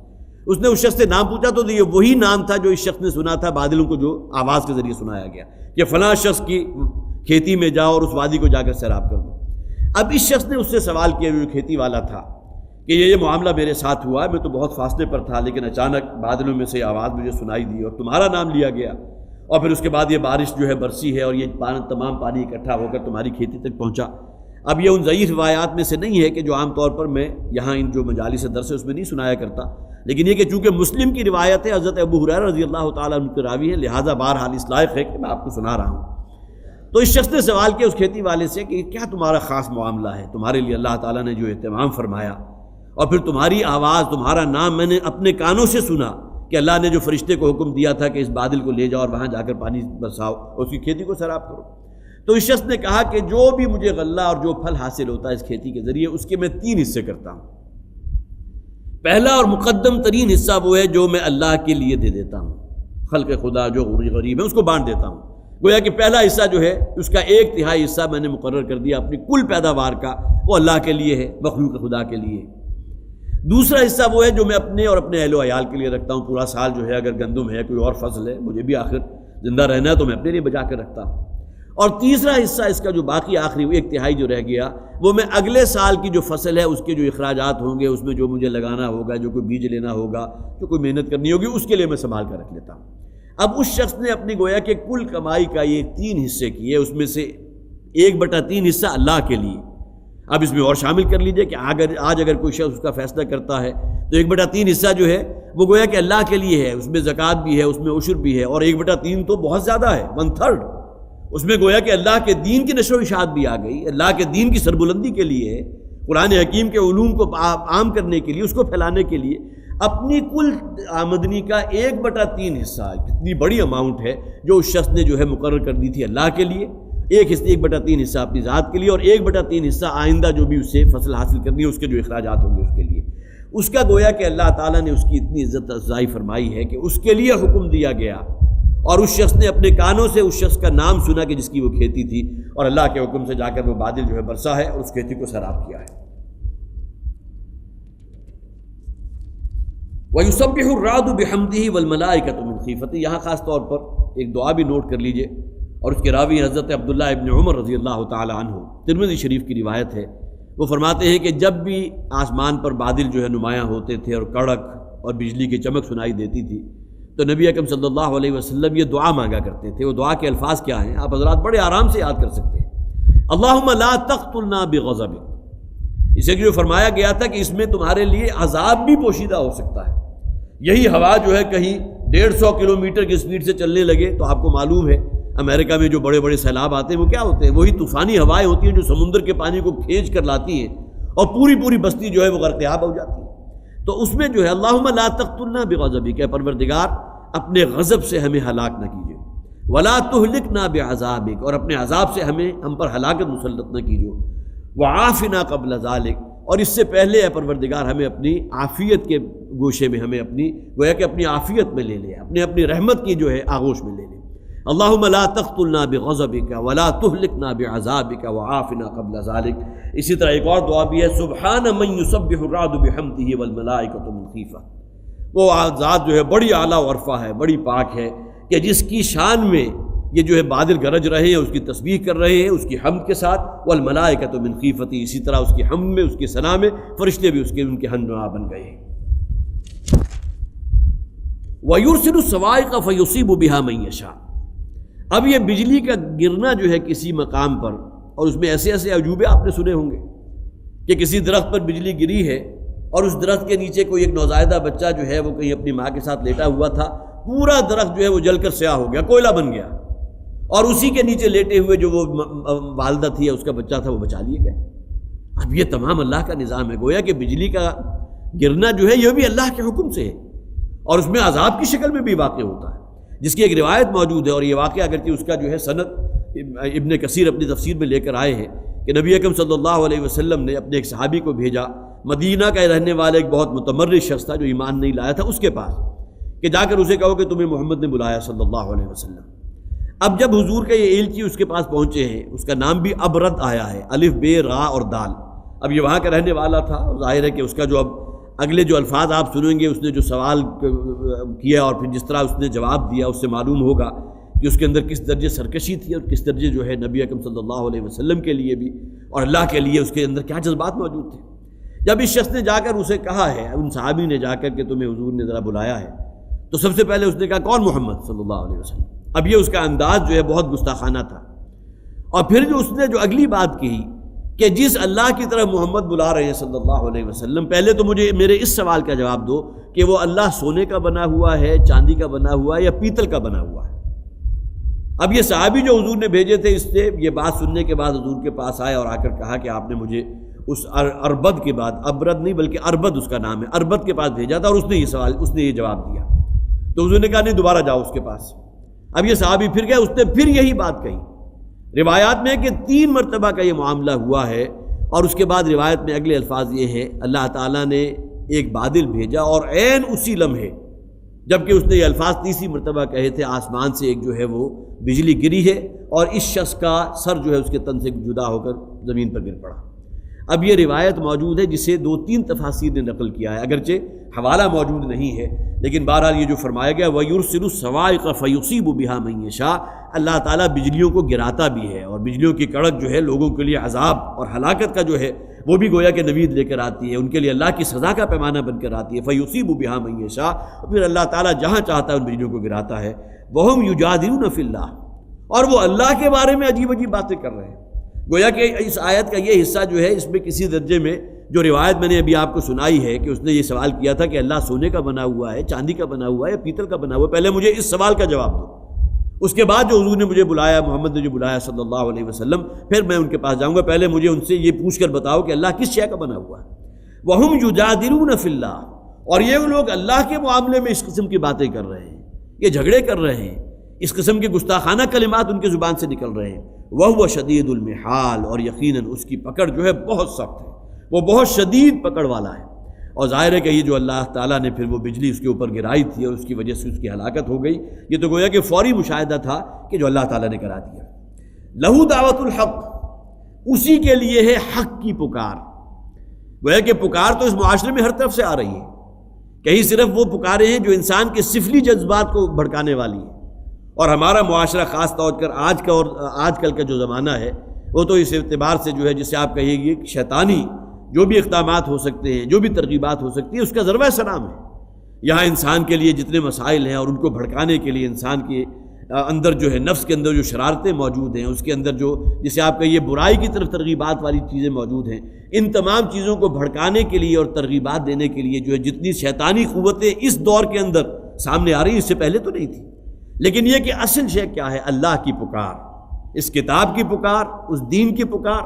اس نے اس شخص سے نام پوچھا تو یہ وہی نام تھا جو اس شخص نے سنا تھا بادلوں کو، جو آواز کے ذریعے سنایا گیا کہ فلاں شخص کی کھیتی میں جاؤ اور اس وادی کو جا کر سیراب کر دو۔ اب اس شخص نے اس سے سوال کیا، جو کھیتی والا تھا، کہ یہ معاملہ میرے ساتھ ہوا، میں تو بہت فاصلے پر تھا، لیکن اچانک بادلوں میں سے آواز مجھے سنائی دی اور تمہارا نام لیا گیا، اور پھر اس کے بعد یہ بارش جو ہے برسی ہے اور یہ تمام پانی اکٹھا ہو کر تمہاری کھیتی تک پہنچا۔ اب یہ ان ضعیف روایات میں سے نہیں ہے کہ جو عام طور پر میں یہاں ان جو مجالس درس ہے اس میں نہیں سنایا کرتا، لیکن یہ کہ چونکہ مسلم کی روایت ہے، حضرت ابو ہریرہ رضی اللہ تعالیٰ عنہ کے راوی ہیں، لہٰذا بہرحال اس لائق ہے کہ میں آپ کو سنا رہا ہوں۔ تو اس شخص نے سوال کیا اس کھیتی والے سے کہ کیا تمہارا خاص معاملہ ہے، تمہارے لیے اللہ تعالیٰ نے جو اہتمام فرمایا، اور پھر تمہاری آواز، تمہارا نام میں نے اپنے کانوں سے سنا کہ اللہ نے جو فرشتے کو حکم دیا تھا کہ اس بادل کو لے جاؤ اور وہاں جا کر پانی برساؤ اور اس کی کھیتی کو سیراب کرو۔ تو اس شخص نے کہا کہ جو بھی مجھے غلہ اور جو پھل حاصل ہوتا ہے اس کھیتی کے ذریعے، اس کے میں 3 حصے کرتا ہوں۔ پہلا اور مقدم ترین حصہ وہ ہے جو میں اللہ کے لیے دے دیتا ہوں، خلق خدا جو غریب ہے اس کو بانٹ دیتا ہوں۔ گویا کہ پہلا حصہ جو ہے اس کا 1/3 حصہ میں نے مقرر کر دیا اپنی کل پیداوار کا، وہ اللہ کے لیے ہے، مخلوق خدا کے لیے۔ دوسرا حصہ وہ ہے جو میں اپنے اور اپنے اہل و عیال کے لیے رکھتا ہوں، پورا سال جو ہے اگر گندم ہے، کوئی اور فصل ہے، مجھے بھی آخر زندہ رہنا ہے تو میں اپنے لیے بچا کر رکھتا ہوں۔ اور تیسرا حصہ اس کا جو باقی آخری 1/3 جو رہ گیا، وہ میں اگلے سال کی جو فصل ہے اس کے جو اخراجات ہوں گے، اس میں جو مجھے لگانا ہوگا، جو کوئی بیج لینا ہوگا، جو کوئی محنت کرنی ہوگی، اس کے لیے میں سنبھال کر رکھ لیتا ہوں۔ اب اس شخص نے اپنی گویا کہ کل کمائی کا یہ 3 حصے کیے، اس میں سے 1/3 حصہ اللہ کے لیے۔ اب اس میں اور شامل کر لیجئے کہ آج اگر کوئی شخص اس کا فیصلہ کرتا ہے تو 1/3 حصہ جو ہے وہ گویا کہ اللہ کے لیے ہے، اس میں زکوٰۃ بھی ہے، اس میں عشر بھی ہے، اور 1/3 تو بہت زیادہ ہے، 1/3 اس میں گویا کہ اللہ کے دین کی نشر و اشاعت بھی آ گئی، اللہ کے دین کی سربلندی کے لیے، قرآن حکیم کے علوم کو عام کرنے کے لیے، اس کو پھیلانے کے لیے اپنی کل آمدنی کا 1/3 حصہ، کتنی بڑی اماؤنٹ ہے جو اس شخص نے جو ہے مقرر کر دی تھی اللہ کے لیے، 1/3 حصہ اپنی ذات کے لیے، اور 1/3 حصہ آئندہ جو بھی اس سے فصل حاصل کرنی ہے اس کے جو اخراجات ہوں گے اس کے لیے۔ اس کا گویا کہ اللہ تعالیٰ نے اس کی اتنی عزت افزائی فرمائی ہے کہ اس کے لیے حکم دیا گیا، اور اس شخص نے اپنے کانوں سے اس شخص کا نام سنا کہ جس کی وہ کھیتی تھی، اور اللہ کے حکم سے جا کر وہ بادل جو ہے برسا ہے اور اس کھیتی کو سیراب کیا ہے۔ وَيُسَبِّحُ الرَّعْدُ بِحَمْدِهِ وَالْمَلَائِكَةُ مِنْ خِيفَتِهِ، یہاں خاص طور پر ایک دعا بھی نوٹ کر لیجئے، اور اس کے راوی حضرت عبداللہ ابن عمر رضی اللہ تعالی عنہ، ترمذی شریف کی روایت ہے، وہ فرماتے ہیں کہ جب بھی آسمان پر بادل جو ہے نمایاں ہوتے تھے اور کڑک اور بجلی کی چمک سنائی دیتی تھی، تو نبی اکرم صلی اللہ علیہ وسلم یہ دعا مانگا کرتے تھے۔ وہ دعا کے الفاظ کیا ہیں آپ حضرات بڑے آرام سے یاد کر سکتے ہیں، اللہم لا تقتلنا بغضبک، اسے جو فرمایا گیا تھا کہ اس میں تمہارے لیے عذاب بھی پوشیدہ ہو سکتا ہے۔ یہی ہوا جو ہے کہیں 150 کلومیٹر کی سپیڈ سے چلنے لگے تو آپ کو معلوم ہے امریکہ میں جو بڑے بڑے سیلاب آتے ہیں وہ کیا ہوتے ہیں، وہی طوفانی ہوائیں ہوتی ہیں جو سمندر کے پانی کو کھینچ کر لاتی ہیں اور پوری بستی جو ہے وہ غرقیاب ہو جاتی ہے۔ تو اس میں جو ہے اللہم لا تقتلنا بغضبک، کہ پروردگار اپنے غضب سے ہمیں ہلاک نہ کیجیے، ولا تہلکنا بعذابک، اور اپنے عذاب سے ہم پر ہلاکت مسلط نہ کیجیے، وعافنا قبل ذلک، اور اس سے پہلے اے پروردگار ہمیں اپنی عافیت کے گوشے میں، ہمیں اپنی گویا کہ اپنی عافیت میں لے لے، اپنی رحمت کی جو ہے آغوش میں لے لے۔ اللہم لا تقتلنا بغضبک ولا تہلکنا بعذابک وعافنا قبل ذلک۔ اسی طرح ایک اور دعا بھی ہے، سبحان من یسبح الرعد بحمدہ والملائکۃ من خیفہ، وہ ذات جو ہے بڑی اعلیٰ و عرفہ ہے، بڑی پاک ہے، کہ جس کی شان میں یہ جو ہے بادل گرج رہے ہیں، اس کی تسبیح کر رہے ہیں اس کی حمد کے ساتھ، والملائکۃ من خیفتہ، اسی طرح اس کی حمد میں، اس کی ثنا میں فرشتے بھی ان کے ہمراہ بن گئے ہیں۔ وَيُرْسِلُ الصَّوَاعِقَ فَيُصِيبُ بِهَا مَن يَشَاءُ، اب یہ بجلی کا گرنا جو ہے کسی مقام پر، اور اس میں ایسے ایسے عجوبے آپ نے سنے ہوں گے کہ کسی درخت پر بجلی گری ہے اور اس درخت کے نیچے کوئی ایک نوزائیدہ بچہ جو ہے وہ کہیں اپنی ماں کے ساتھ لیٹا ہوا تھا، پورا درخت جو ہے وہ جل کر سیاہ ہو گیا، کوئلہ بن گیا، اور اسی کے نیچے لیٹے ہوئے جو وہ والدہ تھی یا اس کا بچہ تھا وہ بچا لیے گئے۔ اب یہ تمام اللہ کا نظام ہے، گویا کہ بجلی کا گرنا جو ہے یہ بھی اللہ کے حکم سے ہے، اور اس میں عذاب کی شکل میں بھی واقع ہوتا ہے۔ جس کی ایک روایت موجود ہے، اور یہ واقعہ اگرچہ اس کا جو ہے سند ابن کثیر اپنی تفسیر میں لے کر آئے ہیں کہ نبی اکرم صلی اللہ علیہ وسلم نے اپنے ایک صحابی کو بھیجا، مدینہ کا رہنے والا ایک بہت متمرد شخص تھا جو ایمان نہیں لایا تھا، اس کے پاس کہ جا کر اسے کہو کہ تمہیں محمد نے بلایا صلی اللہ علیہ وسلم۔ اب جب حضور کا یہ ایلچی اس کے پاس پہنچے ہیں، اس کا نام بھی ابرد آیا ہے، الف بے را اور دال۔ اب یہ وہاں کا رہنے والا تھا، اور ظاہر ہے کہ اس کا جو اب اگلے جو الفاظ آپ سنیں گے، اس نے جو سوال کیا اور پھر جس طرح اس نے جواب دیا، اس سے معلوم ہوگا کہ اس کے اندر کس درجے سرکشی تھی اور کس درجے جو ہے نبی اکرم صلی اللہ علیہ وسلم کے لیے بھی اور اللہ کے لیے اس کے اندر کیا جذبات موجود تھے۔ جب اس شخص نے جا کر اسے کہا ہے، ان صحابی نے جا کر کہ تمہیں حضور نے ذرا بلایا ہے، تو سب سے پہلے اس نے کہا کون؟ محمد صلی اللہ علیہ وسلم۔ اب یہ اس کا انداز جو ہے بہت گستاخانہ تھا، اور پھر جو اس نے جو اگلی بات کہی کہ جس اللہ کی طرف محمد بلا رہے ہیں صلی اللہ علیہ وسلم، پہلے تو مجھے میرے اس سوال کا جواب دو کہ وہ اللہ سونے کا بنا ہوا ہے، چاندی کا بنا ہوا ہے، یا پیتل کا بنا ہوا ہے؟ اب یہ صحابی جو حضور نے بھیجے تھے، اس سے یہ بات سننے کے بعد حضور کے پاس آئے اور آ کر کہا کہ آپ نے مجھے اس اربد کے بعد، ابرد نہیں بلکہ اربد اس کا نام ہے، اربد کے پاس بھیجا تھا، اور اس نے یہ جواب دیا۔ تو حضور نے کہا نہیں، دوبارہ جاؤ اس کے پاس۔ اب یہ صحابی پھر گیا، اس نے پھر یہی بات کہی۔ روایات میں کہ 3 مرتبہ کا یہ معاملہ ہوا ہے، اور اس کے بعد روایت میں اگلے الفاظ یہ ہیں، اللہ تعالیٰ نے ایک بادل بھیجا اور عین اسی لمحے جبکہ اس نے یہ الفاظ 3 مرتبہ کہے تھے، آسمان سے ایک جو ہے وہ بجلی گری ہے اور اس شخص کا سر جو ہے اس کے تن سے جدا ہو کر زمین پر گر پڑا۔ اب یہ روایت موجود ہے جسے 2-3 تفاسیر نے نقل کیا ہے، اگرچہ حوالہ موجود نہیں ہے، لیکن بہرحال یہ جو فرمایا گیا وَيُرْسِلُ الصَّوَاعِقَ فَيُصِيبُ بِهَا مَن يَشَاءُ، اللہ تعالیٰ بجلیوں کو گراتا بھی ہے، اور بجلیوں کی کڑک جو ہے لوگوں کے لیے عذاب اور ہلاکت کا جو ہے وہ بھی گویا کہ نوید لے کر آتی ہے، ان کے لیے اللہ کی سزا کا پیمانہ بن کر آتی ہے۔ فَيُصِيبُ بِهَا مَن يَشَاءُ، اور پھر اللہ تعالیٰ جہاں چاہتا ہے ان بجلیوں کو گراتا ہے۔ وَهُمْ يُجَادِلُونَ فِي اللَّهِ، اور وہ اللہ کے بارے میں عجیب عجیب باتیں کر رہے ہیں۔ گویا کہ اس آیت کا یہ حصہ جو ہے اس میں کسی درجے میں جو روایت میں نے ابھی آپ کو سنائی ہے کہ اس نے یہ سوال کیا تھا کہ اللہ سونے کا بنا ہوا ہے، چاندی کا بنا ہوا ہے یا پیتل کا بنا ہوا ہے، پہلے مجھے اس سوال کا جواب دو۔ اس کے بعد جو حضور نے مجھے بلایا، محمد نے جو بلایا صلی اللہ علیہ وسلم، پھر میں ان کے پاس جاؤں گا، پہلے مجھے ان سے یہ پوچھ کر بتاؤ کہ اللہ کس شے کا بنا ہوا ہے۔ وَهُمْ يُجَادِلُونَ فِي اللَّهِ، اور یہ لوگ اللہ کے معاملے میں اس قسم کی باتیں کر رہے ہیں، یہ جھگڑے کر رہے ہیں، اس قسم کے گستاخانہ کلمات ان کی زبان سے نکل رہے ہیں۔ وَهُوَ شَدِيدُ الْمِحَالِ، اور یقیناً اس کی پکڑ جو ہے بہت سخت ہے، وہ بہت شدید پکڑ والا ہے۔ اور ظاہر ہے کہ یہ جو اللہ تعالیٰ نے پھر وہ بجلی اس کے اوپر گرائی تھی اور اس کی وجہ سے اس کی ہلاکت ہو گئی، یہ تو گویا کہ فوری مشاہدہ تھا کہ جو اللہ تعالیٰ نے کرا دیا۔ لہو دعوت الحق، اسی کے لیے ہے حق کی پکار۔ گویا کہ پکار تو اس معاشرے میں ہر طرف سے آ رہی ہے، کہیں صرف وہ پکاریں ہیں جو انسان کے سفلی جذبات کو بھڑکانے والی ہیں، اور ہمارا معاشرہ خاص طور پر آج کل کا جو زمانہ ہے وہ تو اس اعتبار سے جو ہے جسے آپ کہیے گی شیطانی جو بھی اقدامات ہو سکتے ہیں، جو بھی ترغیبات ہو سکتی ہیں، اس کا ذروہ سلام ہے۔ یہاں انسان کے لیے جتنے مسائل ہیں اور ان کو بھڑکانے کے لیے انسان کے اندر جو ہے نفس کے اندر جو شرارتیں موجود ہیں، اس کے اندر جو جسے آپ کہیے برائی کی طرف ترغیبات والی چیزیں موجود ہیں، ان تمام چیزوں کو بھڑکانے کے لیے اور ترغیبات دینے کے لیے جو ہے جتنی شیطانی قوتیں اس دور کے اندر سامنے آ رہی ہیں، اس سے پہلے تو نہیں تھی۔ لیکن یہ کہ اصل شے کیا ہے؟ اللہ کی پکار، اس کتاب کی پکار، اس دین کی پکار،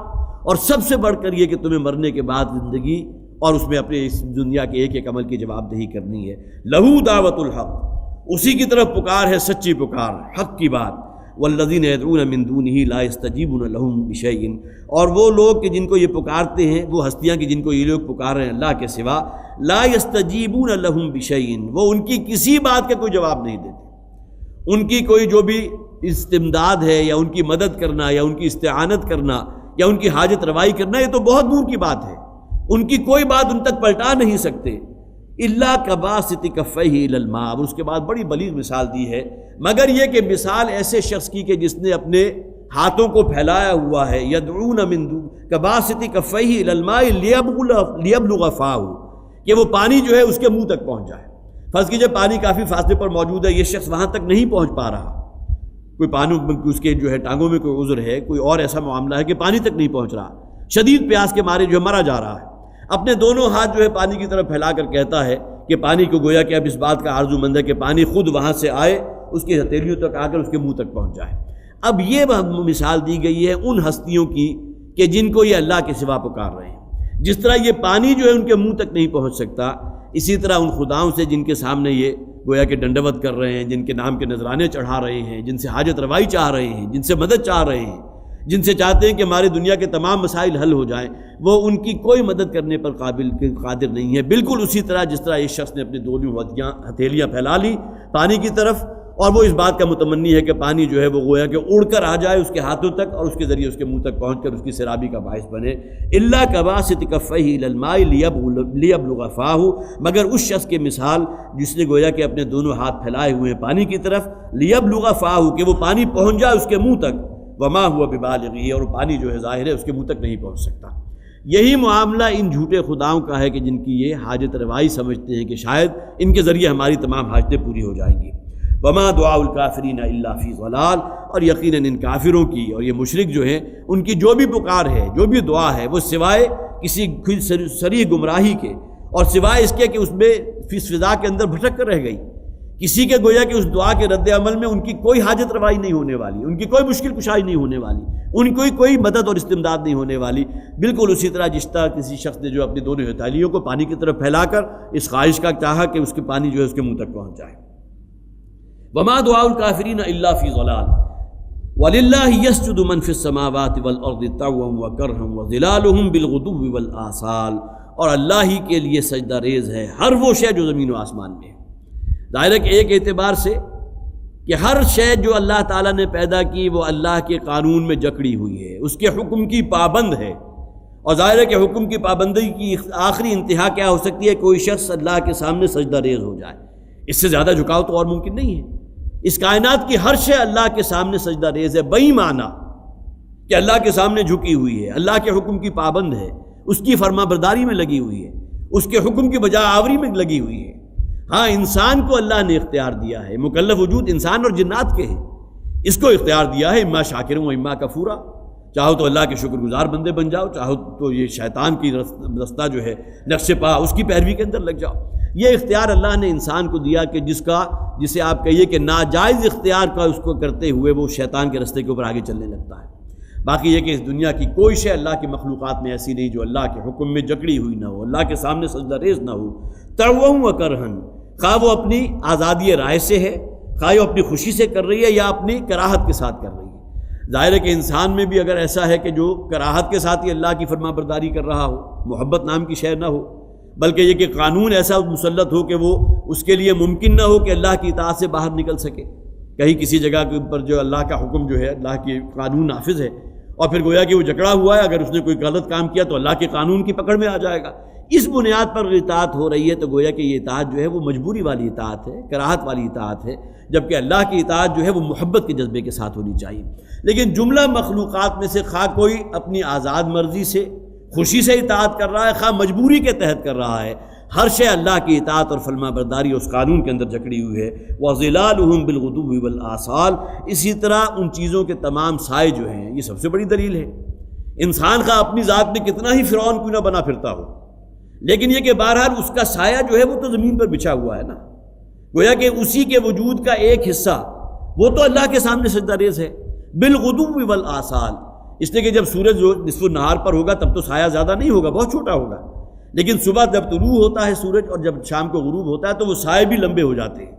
اور سب سے بڑھ کر یہ کہ تمہیں مرنے کے بعد زندگی اور اس میں اپنے اس دنیا کے ایک ایک عمل کی جواب دہی کرنی ہے۔ لہو دعوت الحق، اسی کی طرف پکار ہے، سچی پکار، حق کی بات۔ والذین یدعون من دونہ لا یستجیبون لہم بشیء، اور وہ لوگ کہ جن کو یہ پکارتے ہیں، وہ ہستیاں کہ جن کو یہ لوگ پکار رہے ہیں اللہ کے سوا، لا یستجیبون لہم بشیء، وہ ان کی کسی بات کا کوئی جواب نہیں دیتے۔ ان کی کوئی جو بھی استمداد ہے یا ان کی مدد کرنا یا ان کی استعانت کرنا یا ان کی حاجت روائی کرنا، یہ تو بہت دور کی بات ہے، ان کی کوئی بات ان تک پلٹا نہیں سکتے۔ الا کباسط کفیہ الی الماء، اور اس کے بعد بڑی بلیغ مثال دی ہے، مگر یہ کہ مثال ایسے شخص کی کہ جس نے اپنے ہاتھوں کو پھیلایا ہوا ہے، یدعون من دون کباسط کفیہ الی الماء لیبلغ فاہ، کہ وہ پانی جو ہے اس کے منہ تک پہنچ جائے۔ فرض کیجئے پانی کافی فاصلے پر موجود ہے، یہ شخص وہاں تک نہیں پہنچ پا رہا، کوئی پانی اس کے جو ہے ٹانگوں میں کوئی عذر ہے، کوئی اور ایسا معاملہ ہے کہ پانی تک نہیں پہنچ رہا، شدید پیاس کے مارے جو ہے مرا جا رہا ہے، اپنے دونوں ہاتھ جو ہے پانی کی طرف پھیلا کر کہتا ہے کہ پانی کو گویا کہ اب اس بات کا آرزو مند ہے کہ پانی خود وہاں سے آئے، اس کی ہتھیلیوں تک آ کر اس کے منہ تک پہنچ جائے۔ اب یہ مثال دی گئی ہے ان ہستیوں کی کہ جن کو یہ اللہ کے سوا پکار رہے ہیں۔ جس طرح یہ پانی جو ہے ان کے منہ تک نہیں پہنچ سکتا، اسی طرح ان خداؤں سے جن کے سامنے یہ گویا کہ ڈنڈوت کر رہے ہیں، جن کے نام کے نذرانے چڑھا رہے ہیں، جن سے حاجت روائی چاہ رہے ہیں، جن سے مدد چاہ رہے ہیں، جن سے چاہتے ہیں کہ ہماری دنیا کے تمام مسائل حل ہو جائیں، وہ ان کی کوئی مدد کرنے پر قادر نہیں ہے۔ بالکل اسی طرح جس طرح اس شخص نے اپنی دونوں ہتھیلیاں پھیلا لی پانی کی طرف، اور وہ اس بات کا متمنی ہے کہ پانی جو ہے وہ گویا کہ اڑ کر آ جائے اس کے ہاتھوں تک اور اس کے ذریعے اس کے منہ تک پہنچ کر اس کی سیرابی کا باعث بنے۔ الا کباسط کفیہ الی الماء لیبلغ فاہ، مگر اس شخص کی مثال جس نے گویا کہ اپنے دونوں ہاتھ پھیلائے ہوئے ہیں پانی کی طرف، لیبلغ فاہ، کہ وہ پانی پہنچ جائے اس کے منہ تک، وما ہوا ببالغہ، اور پانی جو ہے ظاہر ہے اس کے منہ تک نہیں پہنچ سکتا۔ یہی معاملہ ان جھوٹے خداؤں کا ہے کہ جن کی یہ حاجت روائی سمجھتے ہیں کہ شاید ان کے ذریعے ہماری تمام حاجتیں پوری ہو جائیں گی۔ وما دعاء الکافرین الا فی ضلال، اور یقیناً ان کافروں کی اور یہ مشرک جو ہیں ان کی جو بھی پکار ہے، جو بھی دعا ہے، وہ سوائے کسی صریح گمراہی کے اور سوائے اس کے کہ اس میں فضا کے اندر بھٹک کر رہ گئی، کسی کے گویا کہ اس دعا کے رد عمل میں ان کی کوئی حاجت روائی نہیں ہونے والی، ان کی کوئی مشکل کشائی نہیں ہونے والی، ان کی کوئی مدد اور استمداد نہیں ہونے والی۔ بالکل اسی طرح جس طرح کسی شخص نے جو اپنی دونوں ہتھیلیوں کو پانی کی طرف پھیلا کر اس خواہش کا چاہا کہ اس کے پانی جو ہے اس کے منہ تک پہنچ جائے۔ وما دعاء الکافرین الا فی ضلال وللہ یسجد من فی السماوات والارض طوعا وکرہا وظلالہم بالغدو والآصال، اور اللہ ہی کے لیے سجدہ ریز ہے ہر وہ شے جو زمین و آسمان میں ہے۔ ظاہر ہے کہ ایک اعتبار سے کہ ہر شے جو اللہ تعالیٰ نے پیدا کی وہ اللہ کے قانون میں جکڑی ہوئی ہے، اس کے حکم کی پابند ہے، اور ظاہر ہے کہ حکم کی پابندی کی آخری انتہا کیا ہو سکتی ہے؟ کوئی شخص اللہ کے سامنے سجدہ ریز ہو جائے، اس سے زیادہ جھکاؤ تو اور ممکن نہیں ہے۔ اس کائنات کی ہر شے اللہ کے سامنے سجدہ ریز ہے، بئی معنی کہ اللہ کے سامنے جھکی ہوئی ہے، اللہ کے حکم کی پابند ہے، اس کی فرما برداری میں لگی ہوئی ہے، اس کے حکم کی بجا آوری میں لگی ہوئی ہے۔ ہاں، انسان کو اللہ نے اختیار دیا ہے، مکلف وجود انسان اور جنات کے ہیں، اس کو اختیار دیا ہے اما شاکر و اما کفورا، چاہو تو اللہ کے شکر گزار بندے بن جاؤ، چاہو تو یہ شیطان کی رستہ جو ہے نقش پا اس کی پیروی کے اندر لگ جاؤ۔ یہ اختیار اللہ نے انسان کو دیا کہ جسے آپ کہیے کہ ناجائز اختیار کا اس کو کرتے ہوئے وہ شیطان کے رستے کے اوپر آگے چلنے لگتا ہے۔ باقی یہ کہ اس دنیا کی کوئی شے اللہ کی مخلوقات میں ایسی نہیں جو اللہ کے حکم میں جکڑی ہوئی نہ ہو، اللہ کے سامنے سجدہ ریز نہ ہو، طوعا وکرہا، خواہ وہ اپنی آزادی رائے سے ہے، خواہ وہ اپنی خوشی سے کر رہی ہے یا اپنی کراہت کے ساتھ کر رہی ہے۔ ظاہر ہے کہ انسان میں بھی اگر ایسا ہے کہ جو کراہت کے ساتھ ہی اللہ کی فرما برداری کر رہا ہو، محبت نام کی شے نہ ہو، بلکہ یہ کہ قانون ایسا مسلط ہو کہ وہ اس کے لیے ممکن نہ ہو کہ اللہ کی اطاعت سے باہر نکل سکے، کہیں کسی جگہ کے اوپر جو اللہ کا حکم جو ہے، اللہ کی قانون نافذ ہے، اور پھر گویا کہ وہ جکڑا ہوا ہے، اگر اس نے کوئی غلط کام کیا تو اللہ کے قانون کی پکڑ میں آ جائے گا۔ اس بنیاد پر اطاعت ہو رہی ہے تو گویا کہ یہ اطاعت جو ہے وہ مجبوری والی اطاعت ہے، کراہت والی اطاعت ہے، جبکہ اللہ کی اطاعت جو ہے وہ محبت کے جذبے کے ساتھ ہونی چاہیے۔ لیکن جملہ مخلوقات میں سے خواہ کوئی اپنی آزاد مرضی سے خوشی سے اطاعت کر رہا ہے، خواہ مجبوری کے تحت کر رہا ہے، ہر شے اللہ کی اطاعت اور فرما برداری اس قانون کے اندر جکڑی ہوئی ہے۔ وَظِلَالُهُمْ بِالْغُدُوِّ وَالْآصَالِ، اسی طرح ان چیزوں کے تمام سائے جو ہیں، یہ سب سے بڑی دلیل ہے۔ انسان خواہ اپنی ذات میں کتنا ہی فرعون کیوں نہ بنا پھرتا ہو، لیکن یہ کہ بہرحال اس کا سایہ جو ہے وہ تو زمین پر بچھا ہوا ہے نا، گویا کہ اسی کے وجود کا ایک حصہ وہ تو اللہ کے سامنے سجدہ ریز ہے، بالغدو والآصال، اس لیے کہ جب سورج نصف النہار پر ہوگا تب تو سایہ زیادہ نہیں ہوگا، بہت چھوٹا ہوگا، لیکن صبح جب طلوع ہوتا ہے سورج اور جب شام کو غروب ہوتا ہے تو وہ سائے بھی لمبے ہو جاتے ہیں۔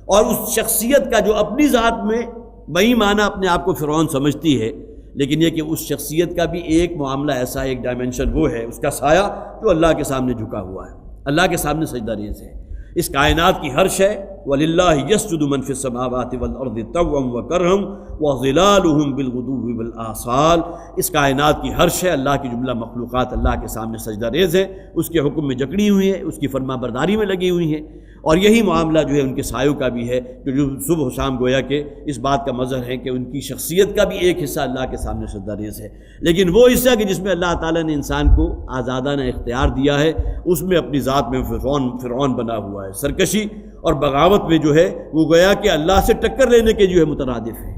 اور اس شخصیت کا جو اپنی ذات میں بہی معنی اپنے آپ کو فرعون سمجھتی ہے، لیکن یہ کہ اس شخصیت کا بھی ایک معاملہ ایسا، ایک ڈائمنشن وہ ہے، اس کا سایہ جو اللہ کے سامنے جھکا ہوا ہے، اللہ کے سامنے سجدہ ریز ہے۔ اس کائنات کی ہر شے وَلِلَّهِ يَسْجُدُ مَن فِي السَّمَاوَاتِ وَالْأَرْضِ طَوْعًا وَكَرْهًا وَظِلَالُهُمْ بِالْغُدُوِّ وَالْآصَالِ، اس کائنات کی ہر شے، اللہ کی جملہ مخلوقات اللہ کے سامنے سجدہ ریز ہے، اس کے حکم میں جکڑی ہوئی ہیں، اس کی فرما برداری میں لگی ہوئی ہیں، اور یہی معاملہ جو ہے ان کے سایوں کا بھی ہے، جو صبح و شام گویا کہ اس بات کا مظہر ہے کہ ان کی شخصیت کا بھی ایک حصہ اللہ کے سامنے سجدہ ریز ہے، لیکن وہ حصہ کہ جس میں اللہ تعالیٰ نے انسان کو آزادانہ اختیار دیا ہے، اس میں اپنی ذات میں فرعون بنا ہوا ہے، سرکشی اور بغاوت میں جو ہے وہ گویا کہ اللہ سے ٹکر لینے کے جو ہے مترادف ہے۔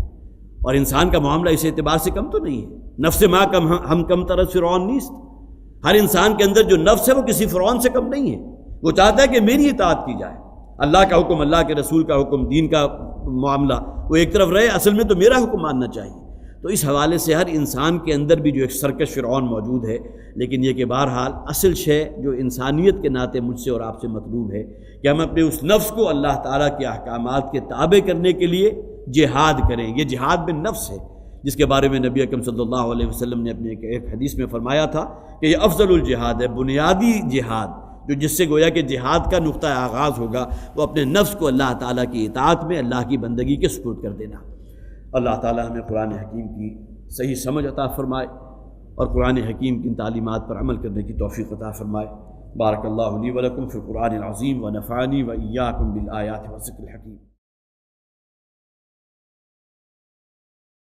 اور انسان کا معاملہ اس اعتبار سے کم تو نہیں ہے، نفس ما کم ہم کم طرح فرعون نیست، ہر انسان کے اندر جو نفس ہے وہ کسی فرعون سے کم نہیں ہے، وہ چاہتا ہے کہ میری اطاعت کی جائے، اللہ کا حکم، اللہ کے رسول کا حکم، دین کا معاملہ وہ ایک طرف رہے، اصل میں تو میرا حکم ماننا چاہیے۔ تو اس حوالے سے ہر انسان کے اندر بھی جو ایک سرکش فرعون موجود ہے، لیکن یہ کہ بہرحال اصل شے جو انسانیت کے ناطے مجھ سے اور آپ سے مطلوب ہے کہ ہم اپنے اس نفس کو اللہ تعالیٰ کے احکامات کے تابع کرنے کے لیے جہاد کریں۔ یہ جہاد بالنفس ہے، جس کے بارے میں نبی اکرم صلی اللہ علیہ وسلم نے اپنے ایک حدیث میں فرمایا تھا کہ یہ افضل الجہاد ہے، بنیادی جہاد، جو جس سے گویا کہ جہاد کا نقطہ آغاز ہوگا وہ اپنے نفس کو اللہ تعالیٰ کی اطاعت میں، اللہ کی بندگی کے سپرد کر دینا۔ اللہ تعالیٰ ہمیں قرآن حکیم کی صحیح سمجھ عطا فرمائے اور قرآن حکیم کی ان تعلیمات پر عمل کرنے کی توفیق عطا فرمائے۔ بارک اللہ لی ولکم فی القرآن العظیم ونفعنی وإیاکم بالآیات والذکر الحکیم۔